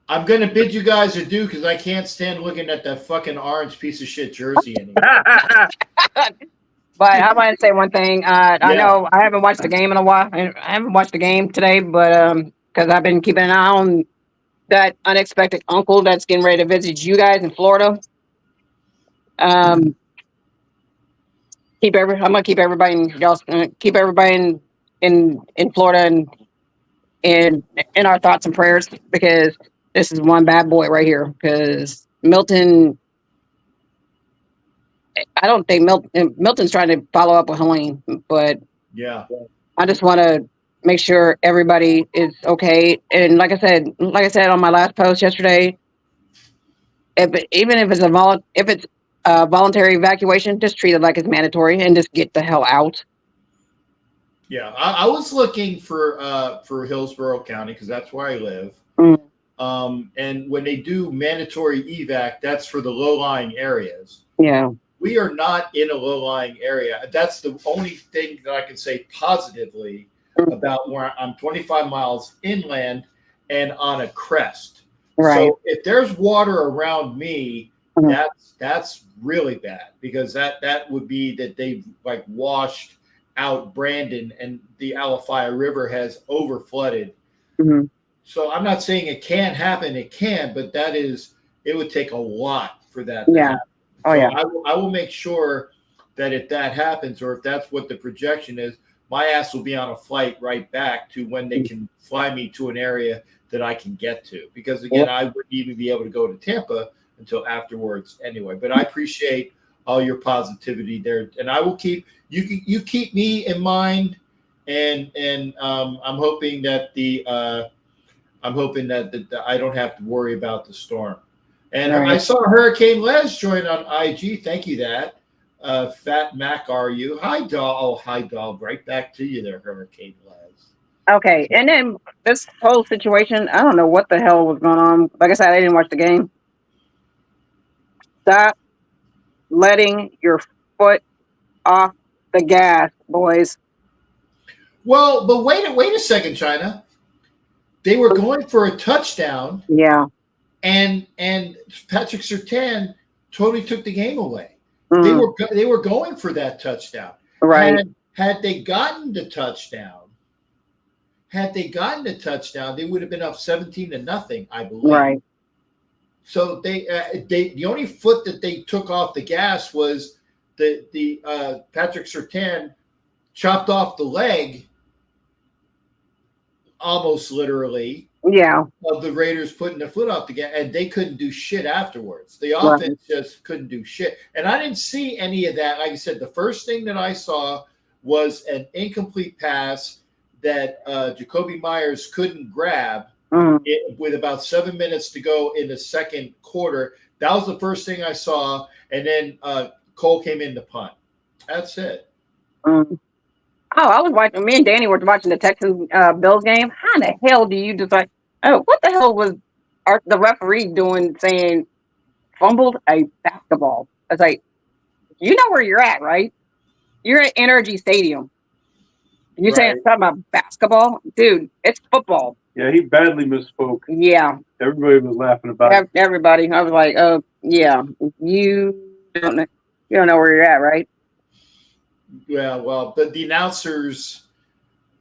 I'm going to bid you guys adieu because I can't stand looking at that fucking orange piece of shit jersey anymore. But I want to say one thing. I know I haven't watched the game in a while. I haven't watched the game today, but because I've been keeping an eye on that unexpected uncle that's getting ready to visit you guys in Florida. I'm gonna keep everybody in Florida and in our thoughts and prayers, because this is one bad boy right here. Because Milton, I don't think Milton's trying to follow up with Helene, but I just want to make sure everybody is okay. And like I said on my last post yesterday, even if it's a voluntary evacuation, just treat it like it's mandatory and just get the hell out. Yeah, I was looking for Hillsborough County because that's where I live. And when they do mandatory evac, that's for the low-lying areas. Yeah. We are not in a low-lying area. That's the only thing that I can say positively about where I'm 25 miles inland and on a crest. Right. So if there's water around me, that's really bad, because that would be that they've like washed out Brandon and the Alafia River has over flooded. Mm-hmm. So I'm not saying it can't happen. It can, but it would take a lot for that to happen. Oh, so yeah. I will make sure that if that happens, or if that's what the projection is, my ass will be on a flight right back to when they can fly me to an area that I can get to. Because again, I wouldn't even be able to go to Tampa until afterwards anyway. But I appreciate all your positivity there, and I will keep you keep me in mind, and I'm hoping that I don't have to worry about the storm. And I saw Hurricane Les join on IG. Thank you, that. Fat Mac, are you? Hi, doll. Oh, hi, doll. Right back to you there, Hurricane Les. Okay. And then this whole situation, I don't know what the hell was going on. Like I said, I didn't watch the game. Stop letting your foot off the gas, boys. Well, but wait a second, China. They were going for a touchdown. Yeah. And Patrick Surtain totally took the game away. They were going for that touchdown. Right. Had they gotten the touchdown, they would have been up 17-0, I believe. Right. So they the only foot that they took off the gas was the Patrick Surtain chopped off the leg, almost literally. Yeah. Of the Raiders putting their foot off the gas, and they couldn't do shit afterwards. The offense just couldn't do shit. And I didn't see any of that. Like I said, the first thing that I saw was an incomplete pass that Jacoby Myers couldn't grab with about 7 minutes to go in the second quarter. That was the first thing I saw. And then Cole came in to punt. That's it. Oh, I was watching. Me and Danny were watching the Texans Bills game. How the hell do you decide? Oh, what the hell was the referee doing? Saying fumbled a basketball. I was like, you know where you're at, right? You're at NRG Stadium. You're saying something about basketball, dude? It's football. Yeah, he badly misspoke. Yeah, everybody was laughing about it. Everybody. I was like, oh yeah, you don't know where you're at, right? Yeah, well, but the announcers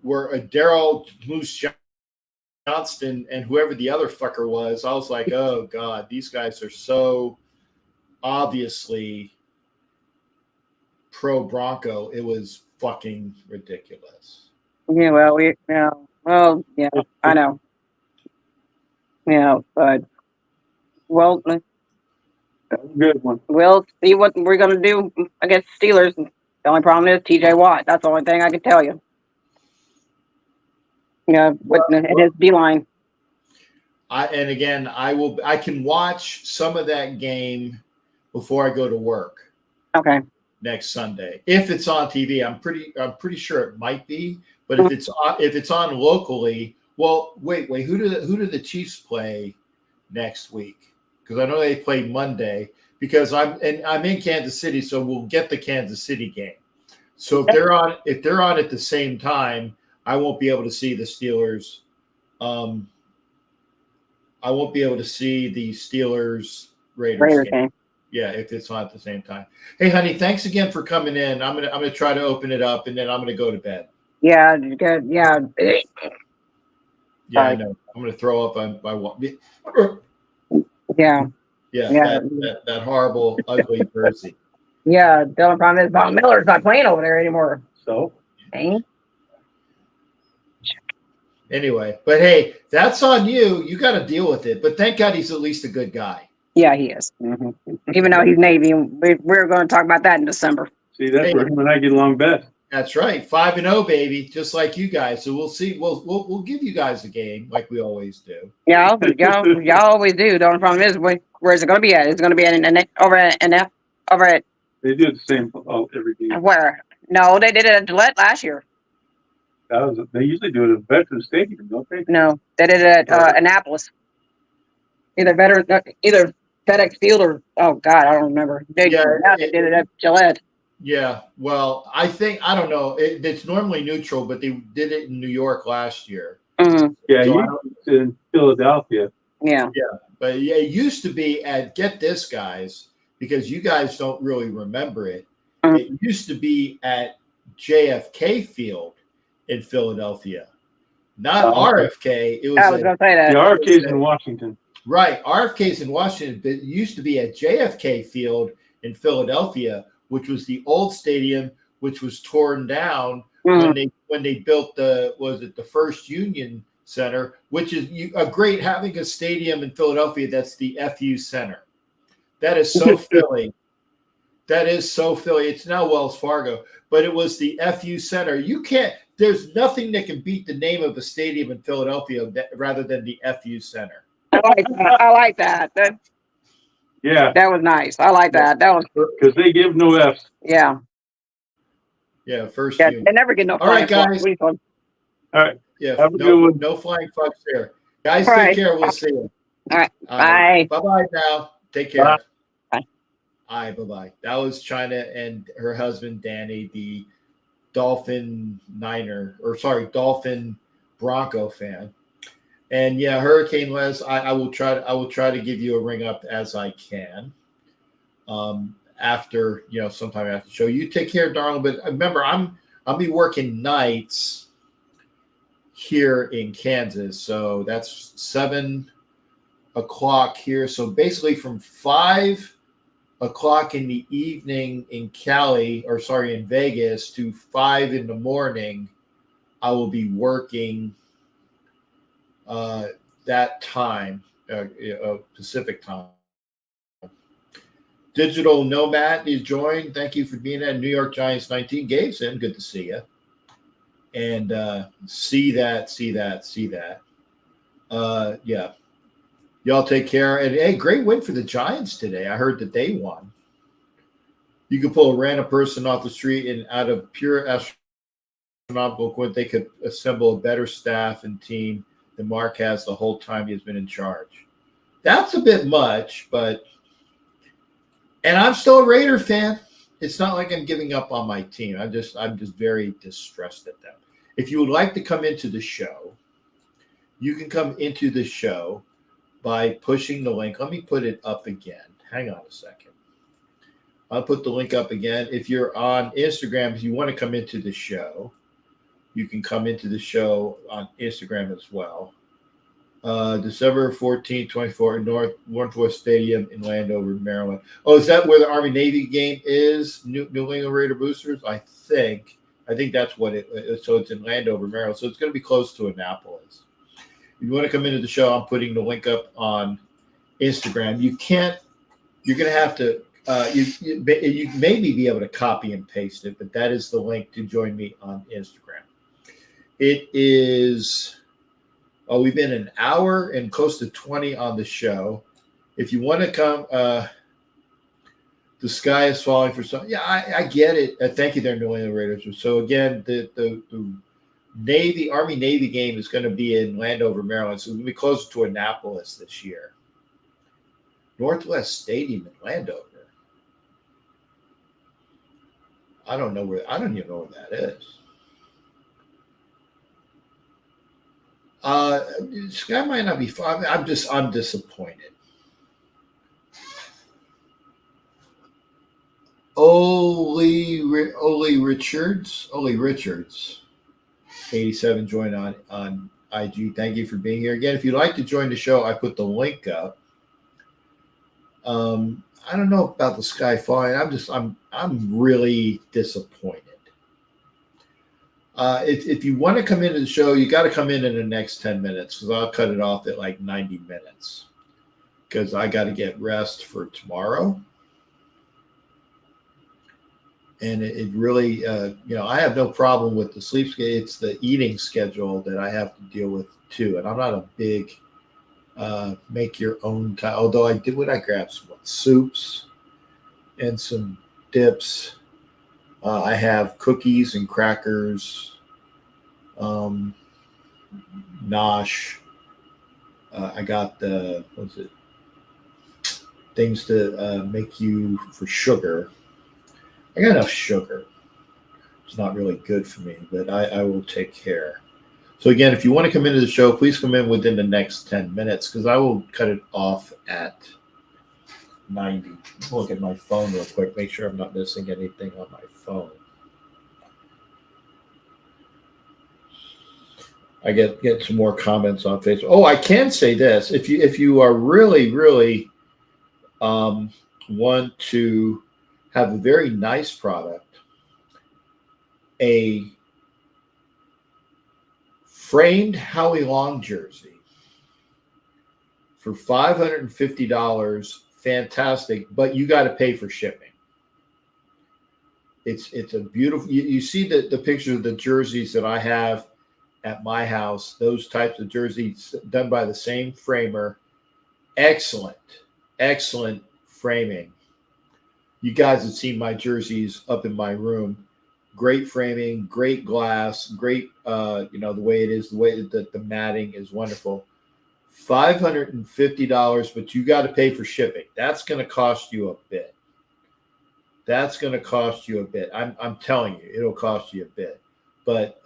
were Daryl Moose Johnston and whoever the other fucker was. I was like, oh God, these guys are so obviously pro Bronco. It was fucking ridiculous. Yeah, well, yeah, I know. Yeah, but well, good one. We'll see what we're gonna do against Steelers. The only problem is TJ Watt. That's the only thing I can tell you. Yeah, it is Beeline. I can watch some of that game before I go to work. Okay. Next Sunday, if it's on TV, I'm pretty sure it might be. But if it's on locally, well, wait, who do the Chiefs play next week? Because I know they play Monday. Because I'm in Kansas City, so we'll get the Kansas City game. So if they're on at the same time, I won't be able to see the Steelers. I won't be able to see the Steelers Raiders game. Yeah, if it's on at the same time. Hey, honey, thanks again for coming in. I'm gonna try to open it up, and then I'm gonna go to bed. Yeah, good. Yeah. Yeah, I know. I'm gonna throw up on my one. Yeah. Yeah, that horrible, ugly jersey. Yeah, the only problem is Von Miller's not playing over there anymore. So, anyway, but hey, that's on you. You got to deal with it. But thank God he's at least a good guy. Yeah, he is. Mm-hmm. Even though he's Navy, we're going to talk about that in December. See, that's where him and I get along best. That's right, 5-0, baby, just like you guys. So we'll see. We'll give you guys a game like we always do. Yeah, y'all always do. The only problem is where's it going to be at? It's going to be over at. They do the same every game. Where? No, they did it at Gillette last year. They usually do it at Veterans Stadium, don't they? No, they did it at Annapolis. either FedEx Field or oh God, I don't remember. They did it at Gillette. Yeah, well, I don't know. It's normally neutral, but they did it in New York last year. Mm-hmm. Yeah, So in Philadelphia. Yeah. But yeah, it used to be at, get this, guys, because you guys don't really remember it. Mm-hmm. It used to be at JFK Field in Philadelphia, not RFK. It was. I was going to say that. The RFK's in Washington. Right, RFK's in Washington, but it used to be at JFK Field in Philadelphia, which was the old stadium, which was torn down when they built the First Union Center, which is a great having a stadium in Philadelphia. That's the FU Center. That is so Philly. That is so Philly. It's now Wells Fargo, but it was the FU Center. There's nothing that can beat the name of a stadium in Philadelphia rather than the FU Center. I like that. That was nice. I like that. That was because they give no F's. Yeah. Yeah, First Union. They never get no. All right, guys. All right. Yeah, no flying fucks here. Guys, take care. We'll see you. All right. Bye. Bye-bye now. Take care. Bye. All right, bye-bye. That was China and her husband, Danny, the Dolphin Bronco fan. And yeah, Hurricane Les, I will try to give you a ring up as I can. After, sometime after the show. You take care, darling. But remember, I'll be working nights here in Kansas. So that's 7 o'clock here. So basically from 5 o'clock in the evening in in Vegas to 5 in the morning, I will be working that time, Pacific time. Digital Nomad is joined. Thank you for being at New York Giants 19. Gabe's in. Good to see you. And see that. Yeah. Y'all take care. And hey, great win for the Giants today. I heard that they won. You could pull a random person off the street and out of pure astronomical quid, they could assemble a better staff and team than Mark has the whole time he's been in charge. That's a bit much, but and I'm still a Raider fan. It's not like I'm giving up on my team. I'm just very distressed at them. If you would like to come into the show, you can come into the show by pushing the link. Let me put it up again. Hang on a second. I'll put the link up again. If you're on Instagram, if you want to come into the show, you can come into the show on Instagram as well. December 14, 24 in Northwest Stadium in Landover, Maryland. Oh, is that where the Army-Navy game is? New England Raider Boosters? I think that's what it is. So it's in Landover, Maryland. So it's going to be close to Annapolis. If you want to come into the show, I'm putting the link up on Instagram. You're going to have to, you maybe be able to copy and paste it, but that is the link to join me on Instagram. It is... Oh, we've been an hour and close to 20 on the show. If you want to come, the sky is falling for some. Yeah, I get it. Thank you there, New England Raiders. So again, the Army-Navy game is going to be in Landover, Maryland. So it's going to be closer to Annapolis this year. Northwest Stadium in Landover. I don't even know where that is. Sky might not be fun. I'm disappointed. Oli Richards, 87 joined on IG. Thank you for being here again. If you'd like to join the show, I put the link up. I don't know about the sky falling. I'm really disappointed. If you want to come into the show, you got to come in the next 10 minutes because I'll cut it off at like 90 minutes because I got to get rest for tomorrow. And it really, I have no problem with the sleep schedule. It's the eating schedule that I have to deal with too. And I'm not a big make your own time. Although I grabbed some soups and some dips. I have cookies and crackers, nosh. I got things to make you for sugar. I got enough sugar. It's not really good for me, but I will take care. So again, if you want to come into the show, please come in within the next 10 minutes because I will cut it off at 90. Look at my phone real quick, make sure I'm not missing anything on my phone. I get some more comments on Facebook. Oh, I can say this: if you are really want to have a very nice product, a framed Howie Long jersey for $550, fantastic, but you got to pay for shipping. It's a beautiful. You see the pictures of the jerseys that I have at my house, those types of jerseys done by the same framer. Excellent framing. You guys have seen my jerseys up in my room. Great framing, great glass, great, the way it is, the way that the matting is wonderful. $550, but you got to pay for shipping. That's going to cost you a bit. I'm telling you, it'll cost you a bit. But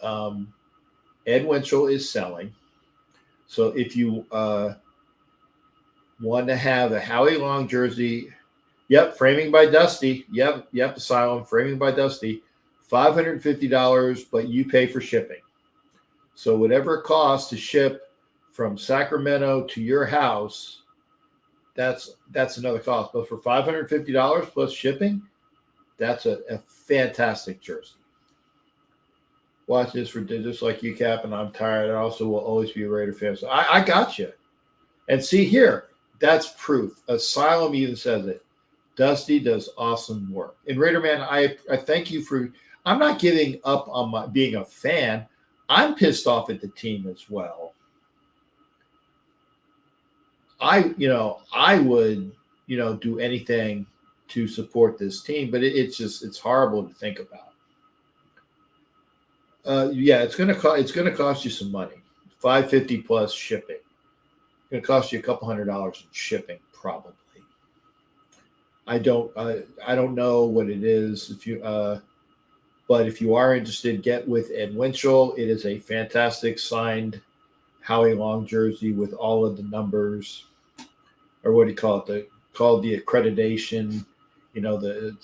Ed Winchell is selling. So if you want to have a Howie Long jersey, framing by Dusty. Yep, Asylum, framing by Dusty. $550, but you pay for shipping. So whatever it costs to ship from Sacramento to your house, that's another cost. But for $550 plus shipping, that's a fantastic jersey. Watch this for just like you, Cap, and I'm tired. I also will always be a Raider fan. So I got you. And see here, that's proof. Asylum even says it. Dusty does awesome work. And Raider Man, I thank you for. I'm not giving up on my being a fan. I'm pissed off at the team as well. I would, do anything to support this team, but it's horrible to think about. It's gonna cost you some money. $550 plus shipping. It's gonna cost you a couple $100 in shipping, probably. I don't know what it is. But if you are interested, get with Ed Winchell. It is a fantastic signed Howie Long jersey with all of the numbers, or what do you call it? Called the accreditation. The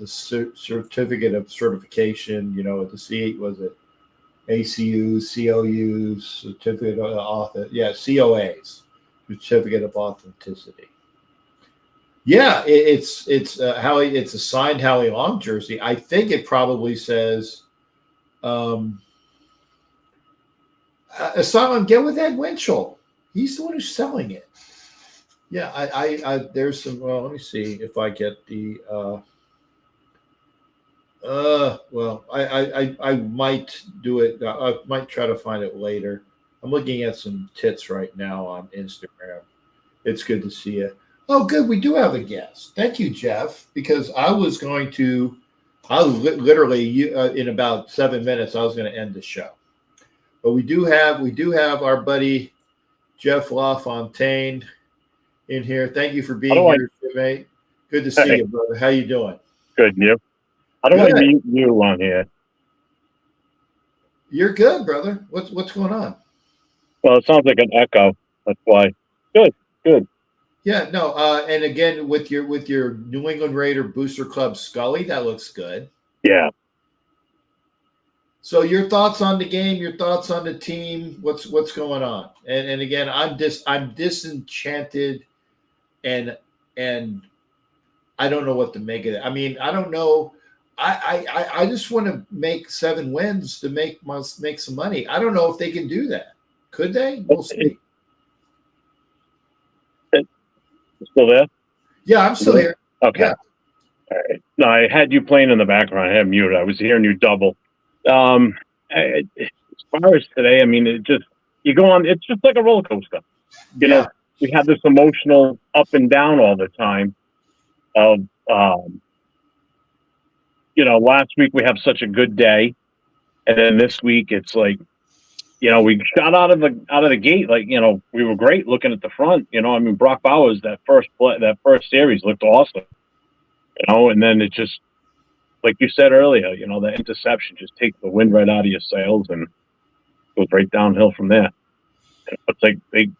certificate of certification. The C8 was it? ACU, COU, certificate of author. Yeah, COAs, certificate of authenticity. Yeah, it's a signed Howie Long jersey. I think it probably says Asylum, get with Ed Winchell. He's the one who's selling it. Yeah, I there's some. Well, let me see if I get the. I might do it. I might try to find it later. I'm looking at some tits right now on Instagram. It's good to see you. Oh, good. We do have a guest. Thank you, Jeff. Because I was literally in about 7 minutes, I was going to end the show. But we do have our buddy Jeff LaFontaine in here. Thank you for being here, mate. Good to see you, brother. How you doing? Good, and you? How do I mute you on here? You're good, brother. What's going on? Well, it sounds like an echo. That's why. Good. Yeah, no, and again with your New England Raider Booster Club Scully, that looks good. Yeah. So your thoughts on the game, your thoughts on the team, what's going on? And again, I'm disenchanted, and I don't know what to make of it. I mean, I don't know. I just want to make 7 wins to make some money. I don't know if they can do that. Could they? We'll see. Still there? Yeah, I'm still here. Okay. Yeah. All right. No, I had you playing in the background. I had muted. I was hearing you double. As far as today, I mean, you go on. It's just like a roller coaster. You know, we have this emotional up and down all the time. Last week we have such a good day, and then this week it's like we shot out of the gate. Like, we were great looking at the front. I mean, Brock Bowers, that first series looked awesome. And then it just, like you said earlier, the interception just takes the wind right out of your sails and goes right downhill from there. It's like they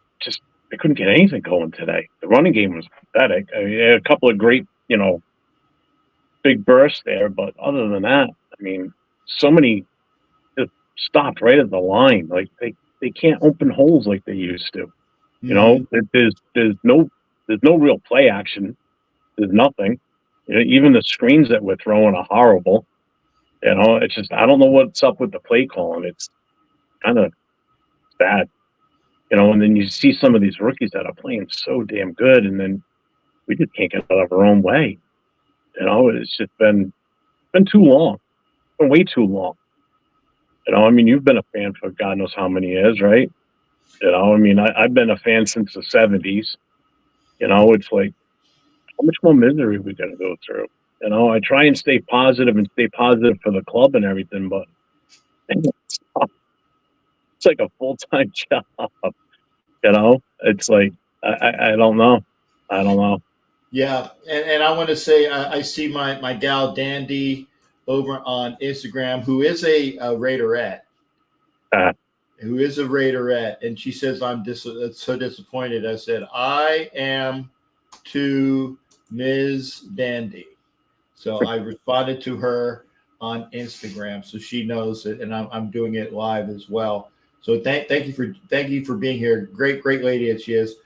couldn't get anything going today. The running game was pathetic. I mean, they had a couple of great, big bursts there, but other than that, I mean, so many just stopped right at the line. Like they can't open holes like they used to. There's no real play action. There's nothing. Even the screens that we're throwing are horrible. It's just, I don't know what's up with the play calling. It's kind of bad. And then you see some of these rookies that are playing so damn good, and then we just can't get out of our own way. It's just been too long. It's been way too long. I mean, you've been a fan for God knows how many years, right? I mean, I've been a fan since the 70s. It's like, how much more misery are we going to go through? I try and stay positive for the club and everything, but it's like a full-time job. It's like, I don't know. I don't know. Yeah, and I want to say I see my gal Dandy over on Instagram, who is a Raiderette. Who is a Raiderette, and she says, I'm so disappointed. I said, I am to Ms. Dandy. So I responded to her on Instagram, so she knows it, and I'm doing it live as well. So thank you for being here. Great lady as she is.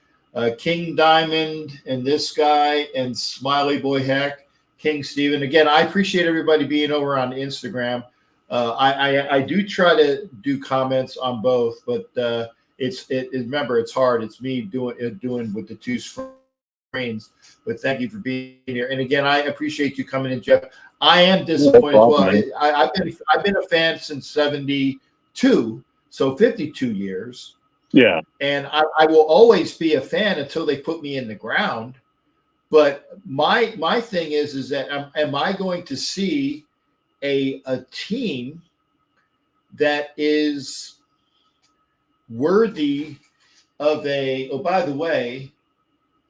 King Diamond and this guy and Smiley Boy Heck, King Steven. Again, I appreciate everybody being over on Instagram. I do try to do comments on both, but remember, it's hard. It's me doing with the two screens. But thank you for being here. And again, I appreciate you coming in, Jeff. I am disappointed. I've been a fan since '72, so 52 years. Yeah. And I will always be a fan until they put me in the ground. But my thing is that am I going to see a team that is worthy of by the way,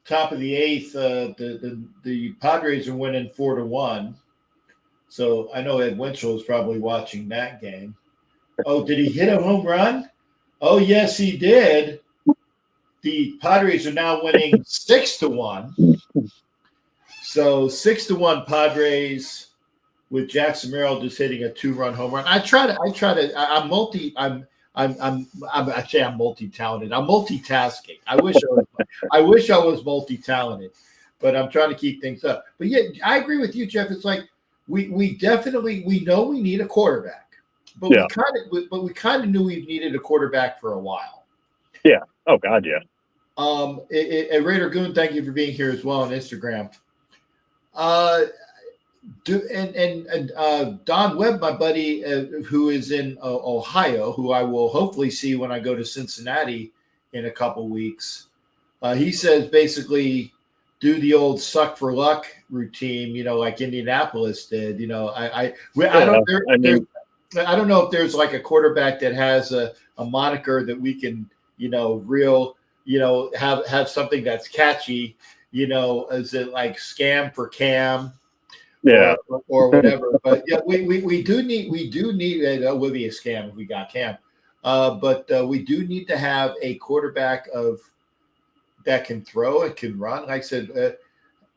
top of the eighth, the Padres are winning 4-1. So I know Ed Winchell is probably watching that game. Oh, did he hit a home run? Oh, yes, he did. The Padres are now winning 6-1. So 6-1 Padres with Jackson Merrill just hitting a 2-run home run. I'm multi-talented. I'm multitasking. I wish I was multi-talented, but I'm trying to keep things up. But yeah, I agree with you, Jeff. It's like we definitely know we need a quarterback. But we kind of knew we needed a quarterback for a while. Yeah. Oh God, yeah. Raider Goon, thank you for being here as well on Instagram. Don Webb, my buddy, who is in Ohio, who I will hopefully see when I go to Cincinnati in a couple weeks. He says basically do the old suck for luck routine, like Indianapolis did. I don't know if there's like a quarterback that has a moniker that we can, have something that's catchy, is it like scam for Cam? Yeah. Or whatever. But yeah, we do need it would be a scam if we got Cam. But we do need to have a quarterback that can throw and can run. Like I said,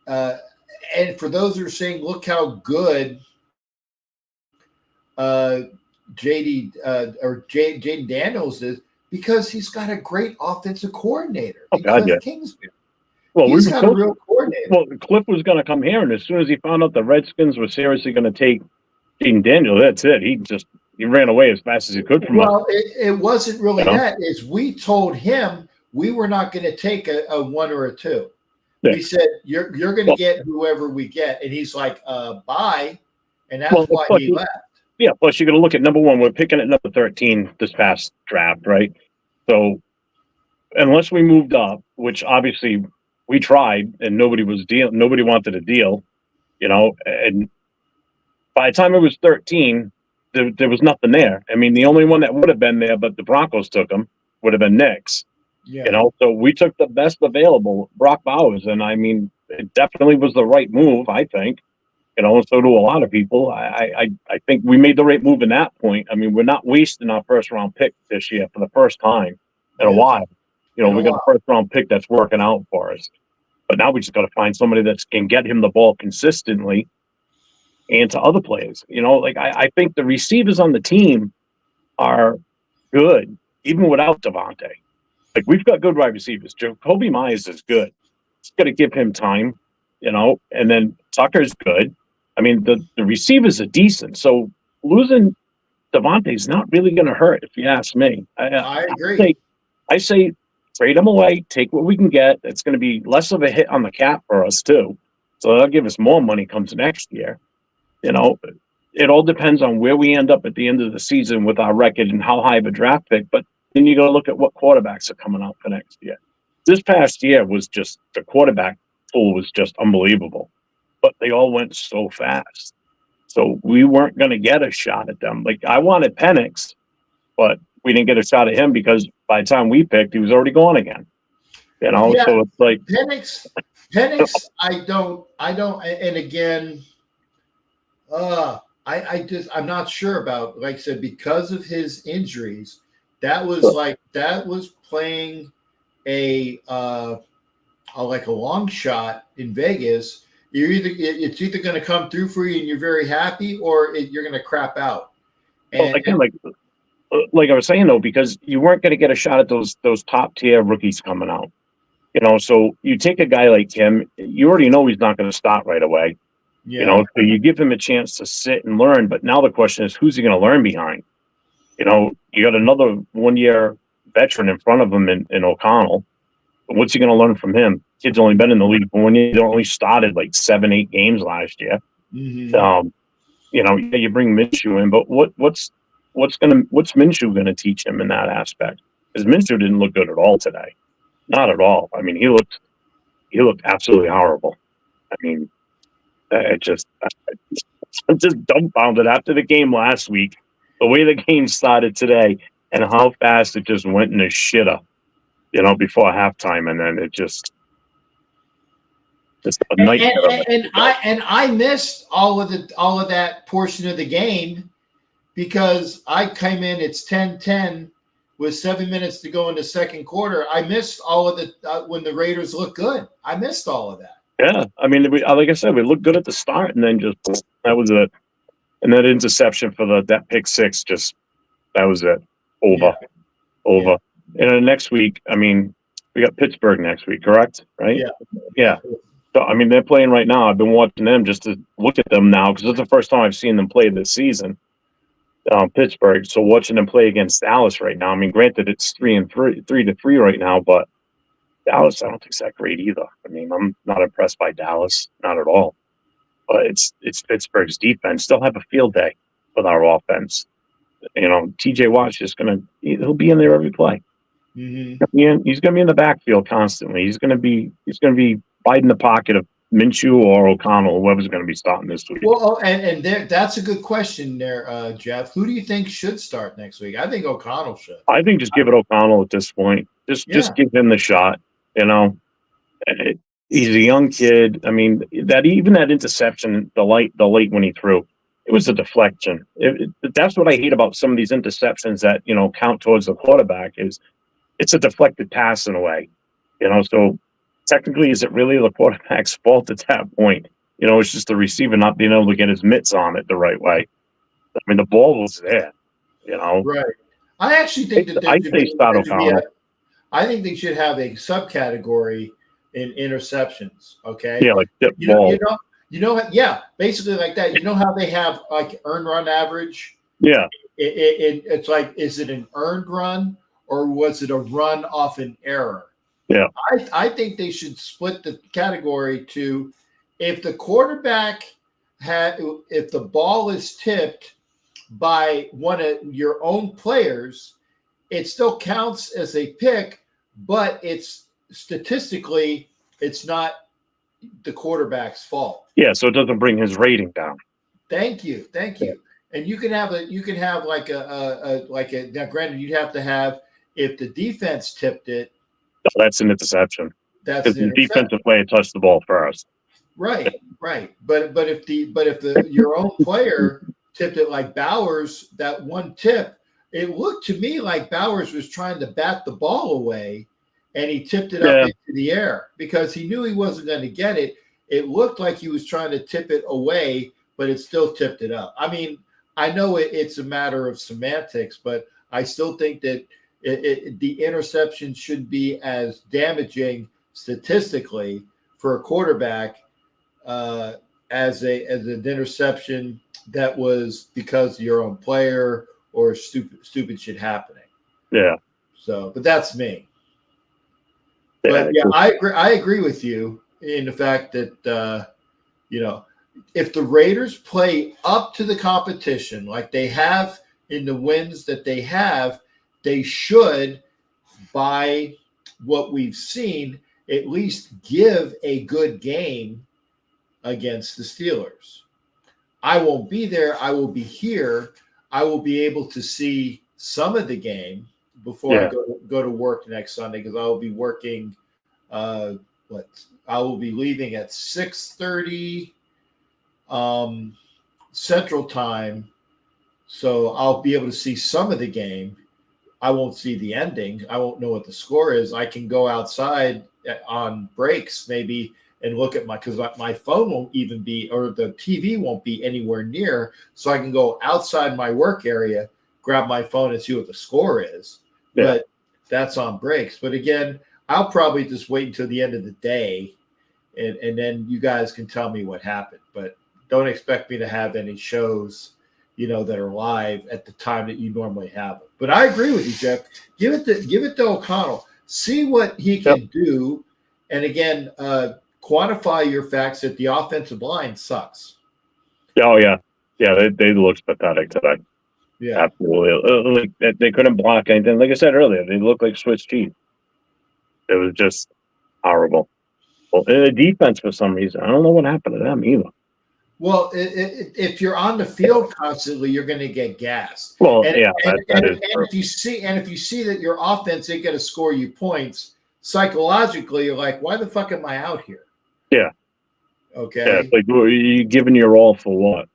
and for those who are saying, look how good Jaden Daniels is, because he's got a great offensive coordinator. Oh God, yeah. Kingsbury. Well, he's got a real coordinator. Well, Cliff was going to come here, and as soon as he found out the Redskins were seriously going to take Jaden Daniels, that's it. He ran away as fast as he could from us. Well, it wasn't really that. Is we told him we were not going to take a 1 or a 2. Yeah. We said you're going to get whoever we get, and he's like, bye, and that's why he left. Yeah, plus you're going to look at number 1. We're picking at number 13 this past draft, right? So unless we moved up, which obviously we tried and nobody wanted a deal, and by the time it was 13, there was nothing there. I mean, the only one that would have been there, but the Broncos took him, would have been Knicks. Yeah. You know, so we took the best available, Brock Bowers, and I mean, it definitely was the right move, I think. You know, and so do a lot of people. I think we made the right move in that point. I mean, we're not wasting our first round pick this year for the first time in a while. You know, we got a first round pick that's working out for us. But now we just got to find somebody that can get him the ball consistently and to other players. You know, like I think the receivers on the team are good, even without Devontae. Like, we've got good wide receivers. Jacoby Myers is good. Just got to give him time, you know, and then Tucker's good. I mean, the receivers are decent. So losing Devontae is not really going to hurt, if you ask me. I agree. I say trade him away, take what we can get. It's going to be less of a hit on the cap for us, too. So that'll give us more money comes next year. You know, it all depends on where we end up at the end of the season with our record and how high of a draft pick. But then you got to look at what quarterbacks are coming out for next year. This past year was just, the quarterback pool was just unbelievable. But they all went so fast. So we weren't going to get a shot at them. Like, I wanted Penix, but we didn't get a shot at him because by the time we picked, he was already gone again. You know, so it's like Penix, I don't, and again, I'm not sure about, like I said, because of his injuries, that was playing a long shot in Vegas. It's either going to come through for you and you're very happy, or you're going to crap out. And again, like I was saying though, because you weren't going to get a shot at those top tier rookies coming out. You know, so you take a guy like him, you already know he's not going to start right away. Yeah. You know, so you give him a chance to sit and learn. But now the question is, who's he going to learn behind? You know, you got another 1 year veteran in front of him in O'Connell. What's he going to learn from him? Kid's only been in the league for 1 year. He only started like 7-8 games last year. Mm-hmm. You know, you bring Minshew in, but what's Minshew going to teach him in that aspect? Because Minshew didn't look good at all today. Not at all. I mean, he looked absolutely horrible. I mean, I'm just dumbfounded after the game last week, the way the game started today, and how fast it just went in a shitter, you know, before halftime, and then it just a nightmare. And I missed all of that portion of the game because I came in. It's 10-10 with 7 minutes to go in the second quarter. I missed all of the when the Raiders looked good. I missed all of that. Yeah, I mean, like I said, we looked good at the start, and then just that was it. And that interception for that pick six, just that was it. Over. Yeah. And then next week, I mean, we got Pittsburgh next week, correct? Right? Yeah. So I mean, they're playing right now. I've been watching them just to look at them now because it's the first time I've seen them play this season. Pittsburgh. So watching them play against Dallas right now. I mean, granted, it's 3-3 right now, but Dallas, I don't think it's that great either. I mean, I'm not impressed by Dallas, not at all. But it's Pittsburgh's defense. They'll have a field day with our offense. You know, TJ Watt's just he'll be in there every play. Mm-hmm. He's gonna be in the backfield constantly. He's gonna be biting the pocket of Minshew or O'Connell, whoever's gonna be starting this week. Well, and that's a good question there, Jeff. Who do you think should start next week? I think O'Connell should. I think just give it O'Connell at this point. Just give him the shot. You know, he's a young kid. I mean, that interception, the late when he threw, it was a deflection. That's what I hate about some of these interceptions that, you know, count towards the quarterback is it's a deflected pass in a way. You know, so technically, is it really the quarterback's fault at that point? You know, it's just the receiver not being able to get his mitts on it the right way. I mean, the ball was there. You know, right? I actually think that I say start O'Connell. I think they should have a subcategory in interceptions. Okay. Yeah, like tip ball. Basically like that. You know how they have like earned run average? Yeah. It's like, is it an earned run or was it a run off an error? Yeah. I think they should split the category to if the quarterback if the ball is tipped by one of your own players, it still counts as a pick, but it's statistically, it's not the quarterback's fault. Yeah, so it doesn't bring his rating down. Thank you. And you can have like a now granted you'd have to have, if the defense tipped it. No, that's an interception. That's because the defensive player touched the ball first. Right. But if your own player tipped it like Bowers, that one tip, it looked to me like Bowers was trying to bat the ball away, and he tipped it up into the air because he knew he wasn't going to get it. It looked like he was trying to tip it away, but it still tipped it up. I mean, I know it's a matter of semantics, but I still think that the interception should be as damaging statistically for a quarterback as an interception that was because of your own player or stupid shit happening. Yeah. So, but that's me. But yeah, I agree with you in the fact that if the Raiders play up to the competition like they have in the wins that they have, they should, by what we've seen, at least give a good game against the Steelers. I won't be there. I will be here. I will be able to see some of the game before I go to work next Sunday, because I will be working. I will be leaving at 6:30 Central Time, so I'll be able to see some of the game. I won't see the ending. I won't know what the score is. I can go outside on breaks maybe and look at because my phone won't even be, or the TV won't be anywhere near, so I can go outside my work area, grab my phone and see what the score is. Yeah. But that's on breaks. But again, I'll probably just wait until the end of the day, and then you guys can tell me what happened. But don't expect me to have any shows, that are live at the time that you normally have them. But I agree with you, Jeff. Give it to O'Connell. See what he can do, and again, quantify your facts that the offensive line sucks. Oh yeah, they looked pathetic today. Yeah, absolutely. They couldn't block anything. Like I said earlier, they looked like Swiss cheese. It was just horrible. Well, the defense, for some reason, I don't know what happened to them either. Well, if you're on the field constantly, you're going to get gassed. Well, and if you see that your offense ain't going to score you points, psychologically, you're like, why the fuck am I out here? Yeah. Okay. Yeah, it's like, you're giving your all for what?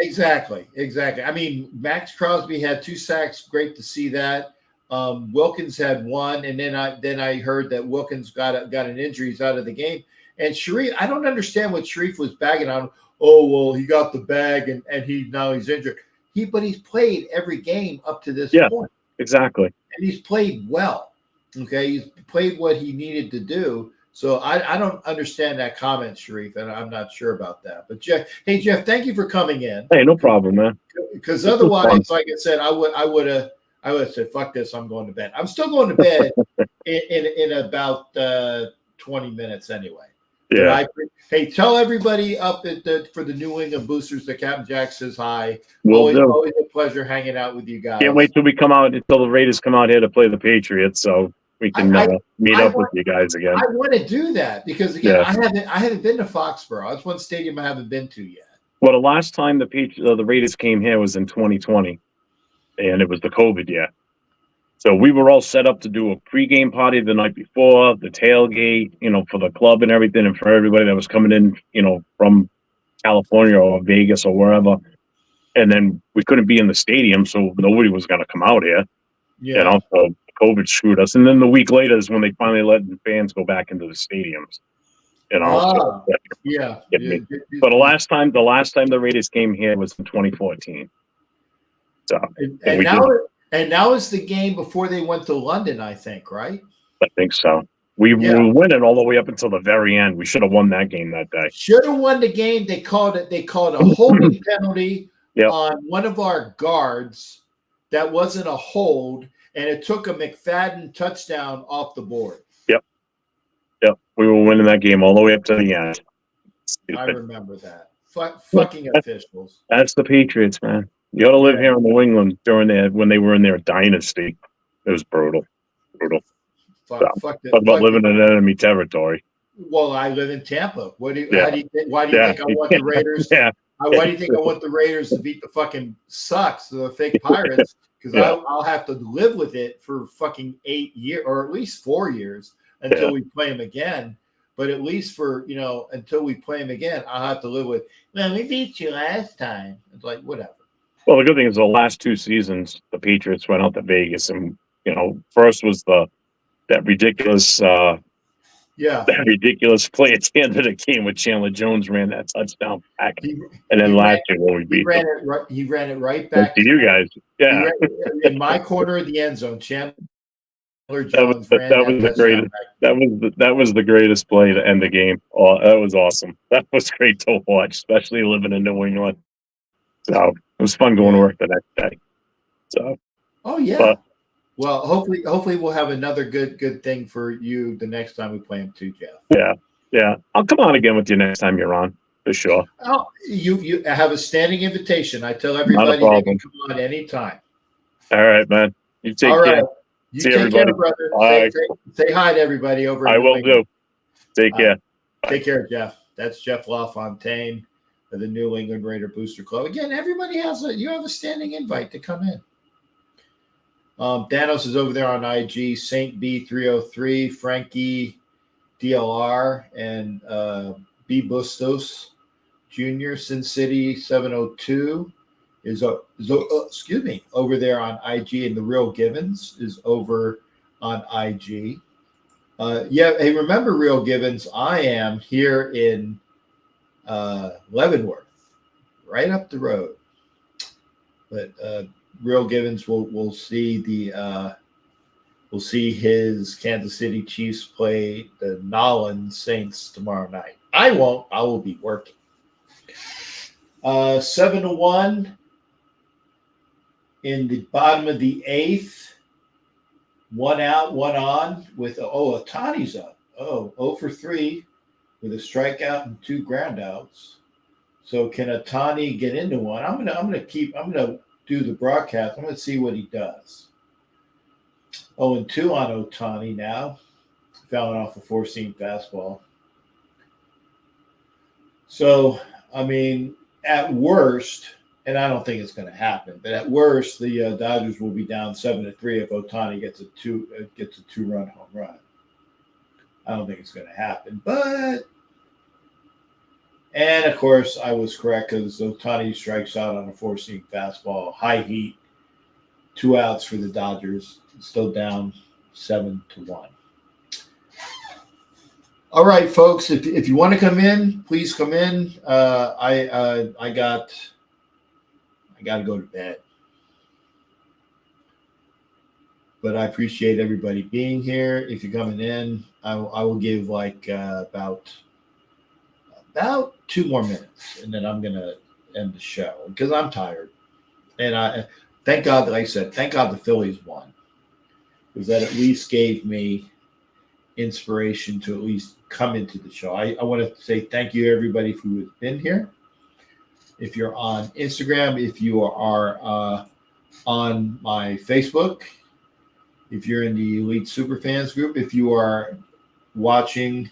Exactly. I mean, Max Crosby had 2 sacks. Great to see that. Wilkins had 1, and then I heard that Wilkins got an injury. He's out of the game. And Sharif, I don't understand what Sharif was bagging on. Oh, well, he got the bag and now he's injured. But he's played every game up to this point. Exactly. And he's played well. Okay, he's played what he needed to do. So I don't understand that comment, Sharif, and I'm not sure about that. But Jeff, thank you for coming in. Hey, no problem, man. Because otherwise, like I said, I would have said, fuck this, I'm going to bed. I'm still going to bed in about 20 minutes anyway. Yeah. Hey, tell everybody up for the New England Boosters that Captain Jack says hi. Always a pleasure hanging out with you guys. Can't wait till the Raiders come out here to play the Patriots, so we can meet up with you guys again. I want to do that because again, I haven't been to Foxborough. That's one stadium I haven't been to yet. Well, the last time the Raiders came here was in 2020, and it was the COVID year. So we were all set up to do a pregame party the night before, the tailgate, for the club and everything, and for everybody that was coming in, from California or Vegas or wherever. And then we couldn't be in the stadium, so nobody was going to come out here. Yeah. So COVID screwed us. And then the week later is when they finally let the fans go back into the stadiums. Yeah. But the last time the Raiders came here was in 2014. So and now is the game before they went to London, I think, right? I think so. We were winning all the way up until the very end. We should have won that game that day. Should have won the game. They called a holding penalty on one of our guards. That wasn't a hold, and it took a McFadden touchdown off the board. Yep. We were winning that game all the way up to the end. I remember that. Fucking officials. That's the Patriots, man. You ought to live here in New England when they were in their dynasty. It was brutal. Talk about living in enemy territory. Well, I live in Tampa. Why do you think I want the Raiders? Why do you think I want the Raiders to beat the fucking Sucks, the fake Pirates? Because I'll have to live with it for fucking 8 years, or at least 4 years until we play them again. But at least for, until we play them again, I'll have to live with, well, we beat you last time. It's like, whatever. Well, the good thing is the last 2 seasons, the Patriots went out to Vegas, and first was that ridiculous play at the end of the game with Chandler Jones ran that touchdown back, and then last year when we beat them, he ran it right back to you guys. Yeah, in my corner of the end zone. Chandler Jones that was the greatest play to end the game. Oh, that was awesome. That was great to watch, especially living in New England. So it was fun going to work the next day. So, well, hopefully we'll have another good thing for you the next time we play him too, Jeff. Yeah. I'll come on again with you next time you're on, for sure. Oh, you have a standing invitation. I tell everybody they can come on anytime. All right, man. You take care. You See take everybody. care, brother. Say hi to everybody over. I will do. Take care. Take care, Jeff. That's Jeff LaFontaine of the New England Raider Booster Club. Again, everybody you have a standing invite to come in. Danos is over there on IG, Saint B303, Frankie DLR, and B Bustos Jr., Sin City 702 is over there on IG, and the Real Givens is over on IG. Hey, remember Real Givens? I am here in Leavenworth, right up the road. But Real Givens will see we'll see his Kansas City Chiefs play the Nolan Saints tomorrow night. I won't. I will be working. 7-1 in the bottom of the 8th. 1 out, 1 on with Otani's up. 0 for 3 with a strikeout and 2 groundouts. So can Otani get into one? I'm gonna do the broadcast. I'm gonna see what he does. 0-2 on Otani now, fouling off a 4-seam fastball. So I mean, at worst, and I don't think it's going to happen, but at worst, the Dodgers will be down 7-3 if Otani gets a 2-run home run. I don't think it's going to happen, and of course, I was correct because Otani strikes out on a 4-seam fastball, high heat, 2 outs for the Dodgers, still down 7-1. All right, folks, if you want to come in, please come in. I got to go to bed. But I appreciate everybody being here. If you're coming in, I will give about 2 more minutes, and then I'm going to end the show because I'm tired. And I thank God, like I said, thank God the Phillies won, because that at least gave me inspiration to at least come into the show. I want to say thank you, everybody, who has been here. If you're on Instagram, if you are on my Facebook, if you're in the Elite Superfans group, if you are watching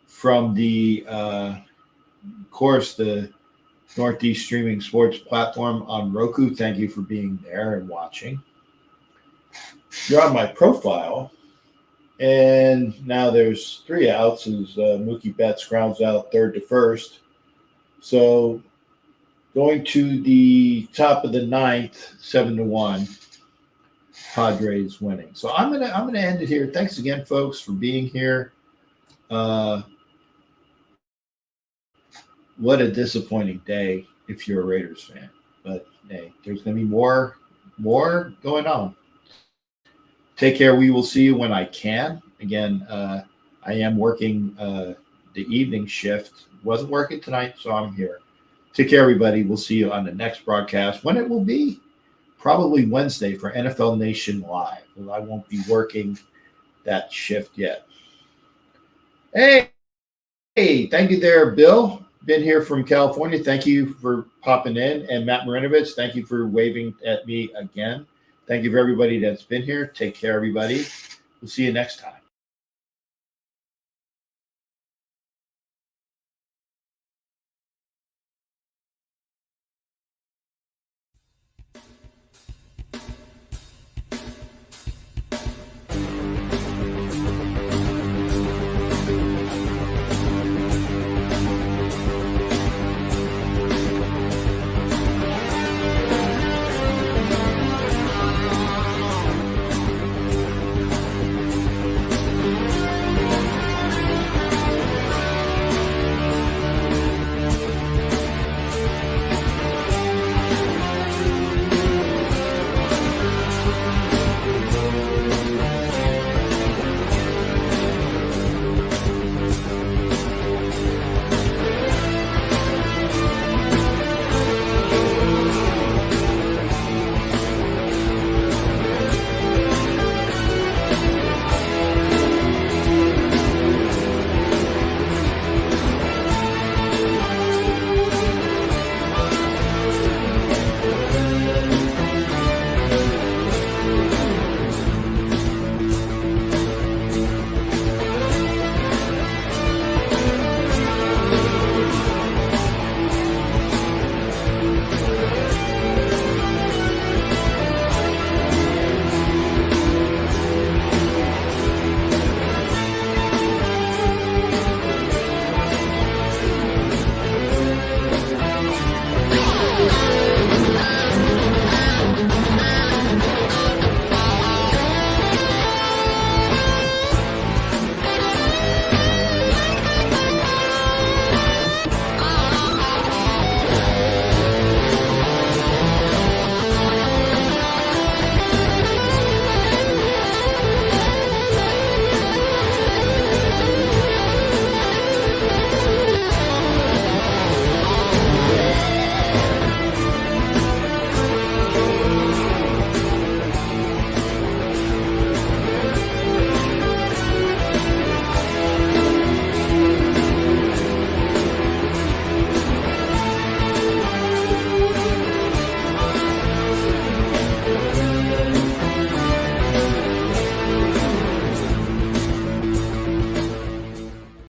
from the course, the Northeast Streaming Sports platform on Roku, thank you for being there and watching. You're on my profile, and now there's 3 outs as Mookie Betts grounds out 3rd to 1st. So going to the top of the 9th, 7-1, Padres winning. So I'm gonna end it here. Thanks again, folks, for being here. What a disappointing day if you're a Raiders fan. But hey, there's gonna be more going on. Take care. We will see you when I can. Again, I am working the evening shift. Wasn't working tonight, so I'm here. Take care, everybody. We'll see you on the next broadcast. When it will be? Probably Wednesday for NFL Nation Live. Well, I won't be working that shift yet. Hey, thank you there, Bill. Been here from California. Thank you for popping in. And Matt Marinovich, thank you for waving at me again. Thank you for everybody that's been here. Take care, everybody. We'll see you next time.